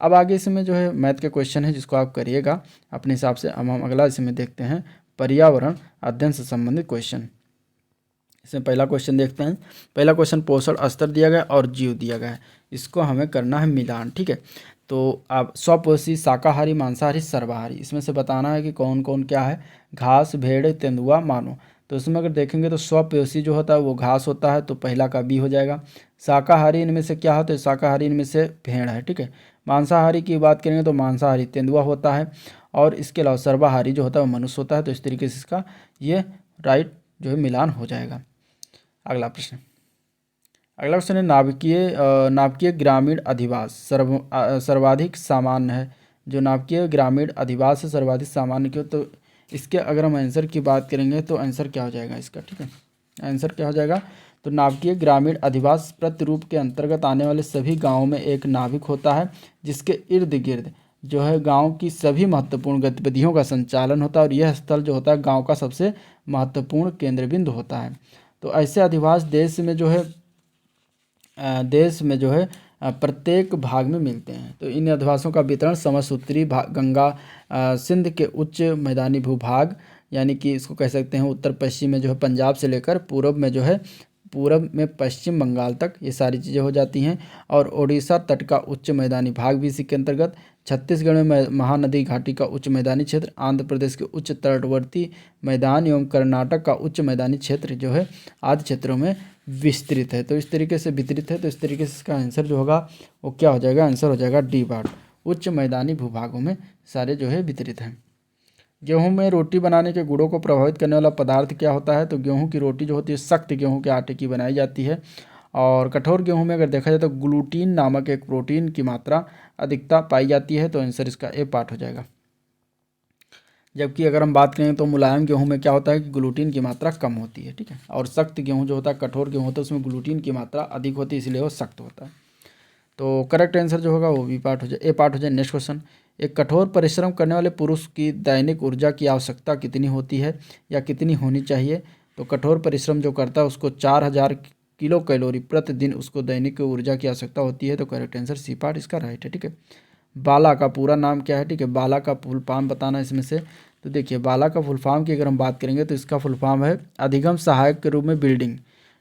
अब आगे इसमें जो है मैथ के क्वेश्चन है जिसको आप करिएगा अपने हिसाब से। अब हम अगला इसमें देखते हैं पर्यावरण अध्ययन से संबंधित क्वेश्चन। इसमें पहला क्वेश्चन देखते हैं। पहला क्वेश्चन पोषण स्तर दिया गया और जीव दिया गया है, इसको हमें करना है मिलान, ठीक है। तो आप स्वपोषी शाकाहारी मांसाहारी सर्वाहारी, इसमें से बताना है कि कौन कौन क्या है। घास भेड़ तेंदुआ मानो, तो इसमें अगर देखेंगे तो स्वपोषी जो होता है वो घास होता है, तो पहला का बी हो जाएगा। शाकाहारी इनमें से क्या होता है? शाकाहारी इनमें से भेड़ है, ठीक है। मांसाहारी की बात करेंगे तो मांसाहारी तेंदुआ होता है, और इसके अलावा सर्वाहारी जो होता है वो मनुष्य होता है। तो इस तरीके से इसका ये राइट जो है मिलान हो जाएगा। अगला प्रश्न है नाभिकीय ग्रामीण अधिवास सर्वाधिक सामान्य है। जो नाभिकीय ग्रामीण अधिवास है सर्वाधिक सामान्य क्यों? तो इसके अगर हम आंसर की बात करेंगे तो आंसर क्या हो जाएगा इसका, ठीक है। आंसर क्या हो जाएगा? तो नाभिकीय ग्रामीण अधिवास प्रतिरूप के अंतर्गत आने वाले सभी गांवों में एक नाभिक होता है जिसके इर्द गिर्द जो है गांव की सभी महत्वपूर्ण गतिविधियों का संचालन होता है और यह स्थल जो होता है गांव का सबसे महत्वपूर्ण केंद्र बिंदु होता है। तो ऐसे अधिवास देश में जो है प्रत्येक भाग में मिलते हैं। तो इन अधिवासों का वितरण समस्त उत्तरी गंगा सिंध के उच्च मैदानी भूभाग, यानी कि इसको कह सकते हैं उत्तर पश्चिम में जो है पंजाब से लेकर पूरब में पश्चिम बंगाल तक ये सारी चीज़ें हो जाती हैं। और ओडिशा तट का उच्च मैदानी भाग भी इसी के अंतर्गत, छत्तीसगढ़ में महानदी घाटी का उच्च मैदानी क्षेत्र, आंध्र प्रदेश के उच्च तटवर्ती मैदान एवं कर्नाटक का उच्च मैदानी क्षेत्र जो है आदि क्षेत्रों में विस्तृत है। तो इस तरीके से वितरित है। तो इस तरीके से इसका आंसर जो होगा वो क्या हो जाएगा, आंसर हो जाएगा डी पार्ट, उच्च मैदानी भूभागों में सारे जो है वितरित हैं। गेहूं में रोटी बनाने के गुणों को प्रभावित करने वाला पदार्थ क्या होता है? तो गेहूं की रोटी जो होती है सख्त गेहूं के आटे की बनाई जाती है। और कठोर गेहूं में अगर देखा जाए तो ग्लूटीन नामक एक प्रोटीन की मात्रा अधिकता पाई जाती है। तो आंसर इसका ए पार्ट हो जाएगा। जबकि अगर हम बात करें तो मुलायम गेहूं में क्या होता है कि ग्लूटीन की मात्रा कम होती है, ठीक है। और सख्त गेहूं जो होता है, कठोर गेहूं होता है, उसमें ग्लूटीन की मात्रा अधिक होती है, इसलिए वो सख्त होता है। तो करेक्ट आंसर जो होगा वो बी पार्ट हो जाए, ए पार्ट हो जाए। नेक्स्ट क्वेश्चन, एक कठोर परिश्रम करने वाले पुरुष की दैनिक ऊर्जा की आवश्यकता कितनी होती है या कितनी होनी चाहिए? तो कठोर परिश्रम जो करता है उसको 4000 किलो कैलोरी प्रतिदिन उसको दैनिक ऊर्जा की आवश्यकता होती है। तो करेक्ट आंसर सी पार्ट इसका राइट है, ठीक है। बाला का पूरा नाम क्या है? ठीक है, बाला का फुल फॉर्म बताना इसमें से। तो देखिए बाला का फुल फॉर्म की अगर हम बात करेंगे तो इसका फुल फॉर्म है अधिगम सहायक के रूप में बिल्डिंग,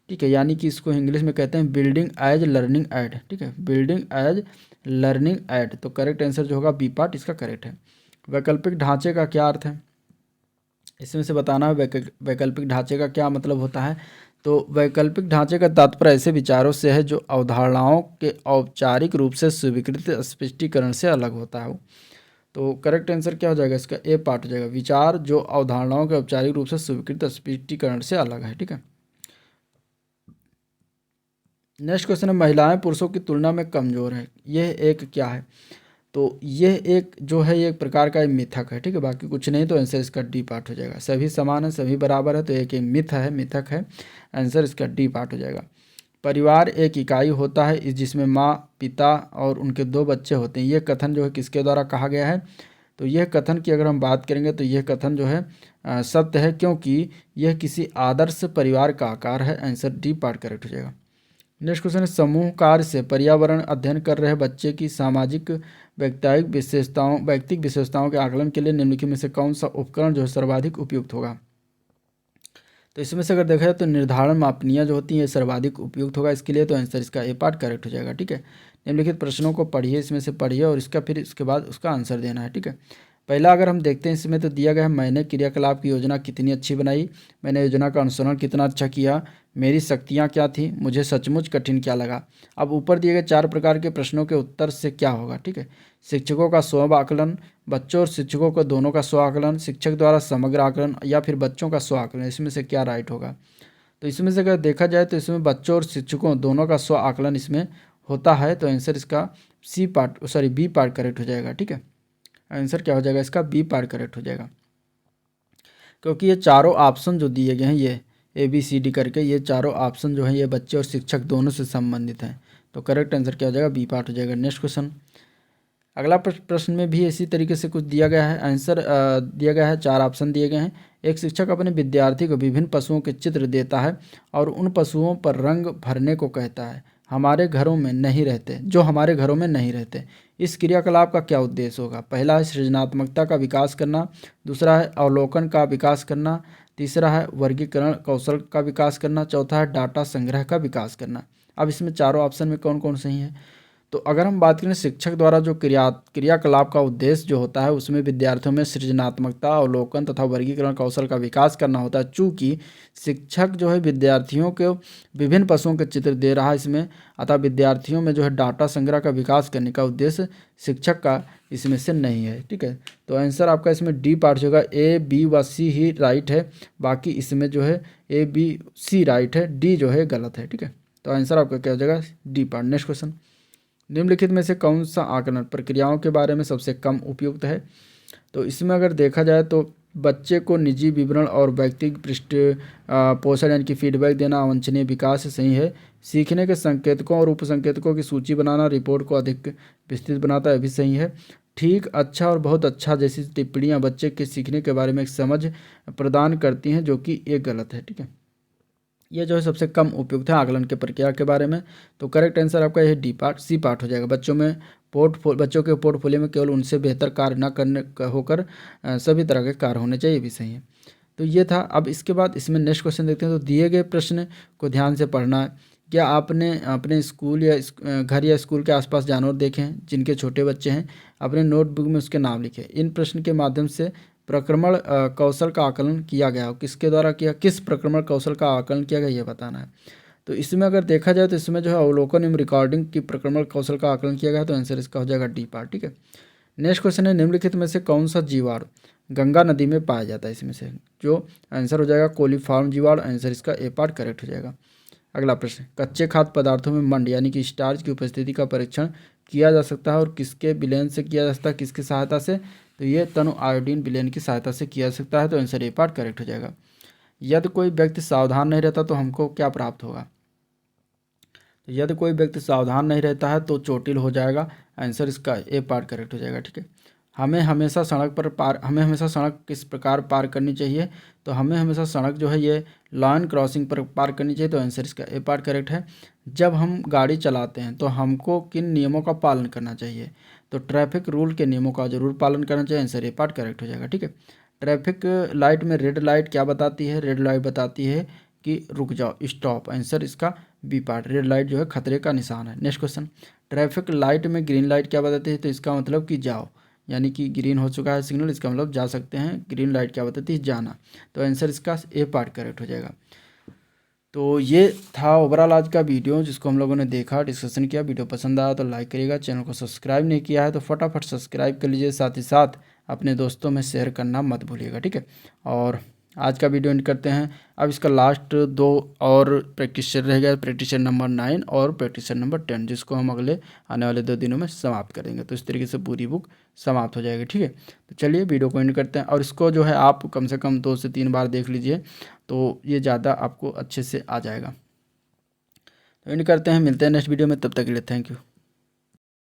ठीक है, यानी कि इसको इंग्लिश में कहते हैं बिल्डिंग एज लर्निंग एड, ठीक है, बिल्डिंग एज लर्निंग एड। तो करेक्ट आंसर जो होगा बी पार्ट इसका करेक्ट है। वैकल्पिक ढांचे का क्या अर्थ है? इसमें से बताना है वैकल्पिक ढांचे का क्या मतलब होता है। तो वैकल्पिक ढांचे का तात्पर्य ऐसे विचारों से है जो अवधारणाओं के औपचारिक रूप से स्वीकृत स्पष्टीकरण से अलग होता है। तो करेक्ट आंसर क्या हो जाएगा इसका? ए पार्ट हो जाएगा, विचार जो अवधारणाओं के औपचारिक रूप से स्वीकृत स्पष्टीकरण से अलग है, ठीक है। नेक्स्ट क्वेश्चन है, महिलाएं पुरुषों की तुलना में कमजोर है, यह एक क्या है? तो यह एक जो है ये एक प्रकार का मिथक है, ठीक है, बाकी कुछ नहीं। तो आंसर इसका डी पार्ट हो जाएगा। सभी समान है, सभी बराबर है, तो एक मिथक है। आंसर इसका डी पार्ट हो जाएगा। परिवार एक इकाई होता है जिसमें माँ, पिता और उनके 2 बच्चे होते हैं। यह कथन जो है किसके द्वारा कहा गया है? तो यह कथन की अगर हम बात करेंगे तो यह कथन जो है सत्य है, क्योंकि यह किसी आदर्श परिवार का आकार है। आंसर डी पार्ट करेक्ट हो जाएगा। नेक्स्ट क्वेश्चन है, समूह कार्य से पर्यावरण अध्ययन कर रहे बच्चे की सामाजिक वैयक्तिक विशेषताओं के आकलन के लिए निम्नलिखित में से कौन सा उपकरण जो है सर्वाधिक उपयुक्त होगा? तो इसमें से अगर देखा जाए तो निर्धारण मापनियाँ जो होती हैं सर्वाधिक उपयुक्त होगा इसके लिए। तो आंसर इसका ए पार्ट करेक्ट हो जाएगा, ठीक है। निम्नलिखित प्रश्नों को पढ़िए, इसमें से पढ़िए और इसका फिर इसके बाद उसका आंसर देना है, ठीक है। पहला अगर हम देखते हैं इसमें तो दिया गया है, मैंने क्रियाकलाप की योजना कितनी अच्छी बनाई, मैंने योजना का अनुसरण कितना अच्छा किया, मेरी शक्तियाँ क्या थी, मुझे सचमुच कठिन क्या लगा। अब ऊपर दिए गए 4 प्रकार के प्रश्नों के उत्तर से क्या होगा, ठीक है। शिक्षकों का स्व आकलन, बच्चों और शिक्षकों को दोनों का स्व आकलन, शिक्षक द्वारा समग्र आकलन या फिर बच्चों का स्व आकलन, इसमें से क्या राइट होगा? तो इसमें से अगर देखा जाए तो इसमें बच्चों और शिक्षकों दोनों का स्व आकलन इसमें होता है। तो आंसर इसका बी पार्ट करेक्ट हो जाएगा, ठीक है। आंसर क्या हो जाएगा इसका? बी पार्ट करेक्ट हो जाएगा, क्योंकि ये चारों ऑप्शन जो दिए गए हैं ये ABCD करके, ये चारों ऑप्शन जो हैं ये बच्चे और शिक्षक दोनों से संबंधित हैं। तो करेक्ट आंसर क्या हो जाएगा? बी पार्ट हो जाएगा। नेक्स्ट क्वेश्चन, अगला प्रश्न में भी इसी तरीके से कुछ दिया गया है। आंसर दिया गया है, 4 ऑप्शन दिए गए हैं। एक शिक्षक अपने विद्यार्थी को विभिन्न पशुओं के चित्र देता है और उन पशुओं पर रंग भरने को कहता है, जो हमारे घरों में नहीं रहते। इस क्रियाकलाप का क्या उद्देश्य होगा? पहला है सृजनात्मकता का विकास करना, दूसरा है अवलोकन का विकास करना, तीसरा है वर्गीकरण कौशल का विकास करना, चौथा है डाटा संग्रह का विकास करना। अब इसमें चारों ऑप्शन में कौन कौन सही है? तो अगर हम बात करें शिक्षक द्वारा जो क्रियाकलाप का उद्देश्य जो होता है उसमें विद्यार्थियों में सृजनात्मकता, अवलोकन तथा वर्गीकरण कौशल का विकास करना होता है। चूँकि शिक्षक जो है विद्यार्थियों को विभिन्न पशुओं के चित्र दे रहा है इसमें, अतः विद्यार्थियों में जो है डाटा संग्रह का विकास करने का उद्देश्य शिक्षक का इसमें से नहीं है, ठीक है। तो आंसर आपका इसमें डी पार्ट होगा। A, B व C ही राइट है, बाकी इसमें जो है A, B, C राइट है, डी जो है गलत है, ठीक है। तो आंसर आपका क्या हो जाएगा? D part. नेक्स्ट क्वेश्चन, निम्नलिखित में से कौन सा आकलन प्रक्रियाओं के बारे में सबसे कम उपयुक्त है? तो इसमें अगर देखा जाए तो बच्चे को निजी विवरण और व्यक्तिगत पृष्ठ पोषण यानी कि फीडबैक देना अवांछनीय विकास सही है। सीखने के संकेतकों और उपसंकेतकों की सूची बनाना रिपोर्ट को अधिक विस्तृत बनाता है, भी सही है। ठीक, अच्छा और बहुत अच्छा जैसी टिप्पणियाँ बच्चे के सीखने के बारे में एक समझ प्रदान करती हैं, जो कि ये गलत है। ठीक है, ये जो है सबसे कम उपयुक्त है आकलन के प्रक्रिया के बारे में। तो करेक्ट आंसर आपका ये डी पार्ट, सी पार्ट हो जाएगा। बच्चों के पोर्टफोलियो में केवल उनसे बेहतर कार्य न करने होकर सभी तरह के कार्य होने चाहिए, ये भी सही है। तो ये था। अब इसके बाद इसमें नेक्स्ट क्वेश्चन देखते हैं। तो दिए गए प्रश्न को ध्यान से पढ़ना है। क्या आपने अपने स्कूल या घर या स्कूल के आसपास जानवर देखे हैं जिनके छोटे बच्चे हैं? अपने नोटबुक में उसके नाम लिखें। इन प्रश्न के माध्यम से प्रक्रमण कौशल का आकलन किया गया हो, किसके द्वारा किया, किस प्रक्रमण कौशल का आकलन किया गया, ये बताना है। तो इसमें अगर देखा जाए तो इसमें जो है अवलोकन एवं रिकॉर्डिंग की प्रक्रमण कौशल का आकलन किया गया है, तो आंसर इसका हो जाएगा डी पार्ट। ठीक है, नेक्स्ट क्वेश्चन है, निम्नलिखित में से कौन सा जीवाणु गंगा नदी में पाया जाता है? इसमें से जो आंसर हो जाएगा कोलीफॉर्म जीवाणु, आंसर इसका ए पार्ट करेक्ट हो जाएगा। अगला प्रश्न, कच्चे खाद्य पदार्थों में मंड यानी कि स्टार्च की उपस्थिति का परीक्षण किया जा सकता है और किसके विलयन से किया जा सकता है, किसकी सहायता से? तो ये तनु आयोडीन विलयन की सहायता से किया जा सकता है, तो आंसर ए पार्ट करेक्ट हो जाएगा। यदि कोई व्यक्ति सावधान नहीं रहता तो हमको क्या प्राप्त होगा? तो यदि कोई व्यक्ति सावधान नहीं रहता है तो चोटिल हो जाएगा, आंसर इसका ए पार्ट करेक्ट हो जाएगा। ठीक है, हमें हमेशा सड़क किस प्रकार पार करनी चाहिए? तो हमें हमेशा सड़क जो है ये लाइन क्रॉसिंग पर पार करनी चाहिए, तो आंसर इसका ए पार्ट करेक्ट है। जब हम गाड़ी चलाते हैं तो हमको किन नियमों का पालन करना चाहिए? तो ट्रैफिक रूल के नियमों का जरूर पालन करना चाहिए, आंसर ए पार्ट करेक्ट हो जाएगा। ठीक है, ट्रैफिक लाइट में रेड लाइट क्या बताती है? रेड लाइट बताती है कि रुक जाओ, स्टॉप, आंसर इसका बी पार्ट। रेड लाइट जो है खतरे का निशान है। नेक्स्ट क्वेश्चन, ट्रैफिक लाइट में ग्रीन लाइट क्या बताती है? तो इसका मतलब कि जाओ, यानी कि ग्रीन हो चुका है सिग्नल, इसका मतलब जा सकते हैं। ग्रीन लाइट क्या बताती है? जाना, तो आंसर इसका ए पार्ट करेक्ट हो जाएगा। तो ये था ओवरऑल आज का वीडियो जिसको हम लोगों ने देखा, डिस्कशन किया। वीडियो पसंद आया तो लाइक करिएगा, चैनल को सब्सक्राइब नहीं किया है तो फटाफट सब्सक्राइब कर लीजिए, साथ ही साथ अपने दोस्तों में शेयर करना मत भूलिएगा। ठीक है, और आज का वीडियो एंड करते हैं। अब इसका लास्ट 2 और प्रैक्टिस रह गया, प्रैक्टिस नंबर 9 और प्रैक्टिस नंबर 10, जिसको हम अगले आने वाले 2 दिनों में समाप्त करेंगे। तो इस तरीके से पूरी बुक समाप्त हो जाएगी। ठीक है, तो चलिए वीडियो को एंड करते हैं, और इसको जो है आप कम से कम 2 से 3 बार देख लीजिए, तो ये ज़्यादा आपको अच्छे से आ जाएगा। तो एंड करते हैं, मिलते हैं नेक्स्ट वीडियो में, तब तक के लिए थैंक यू।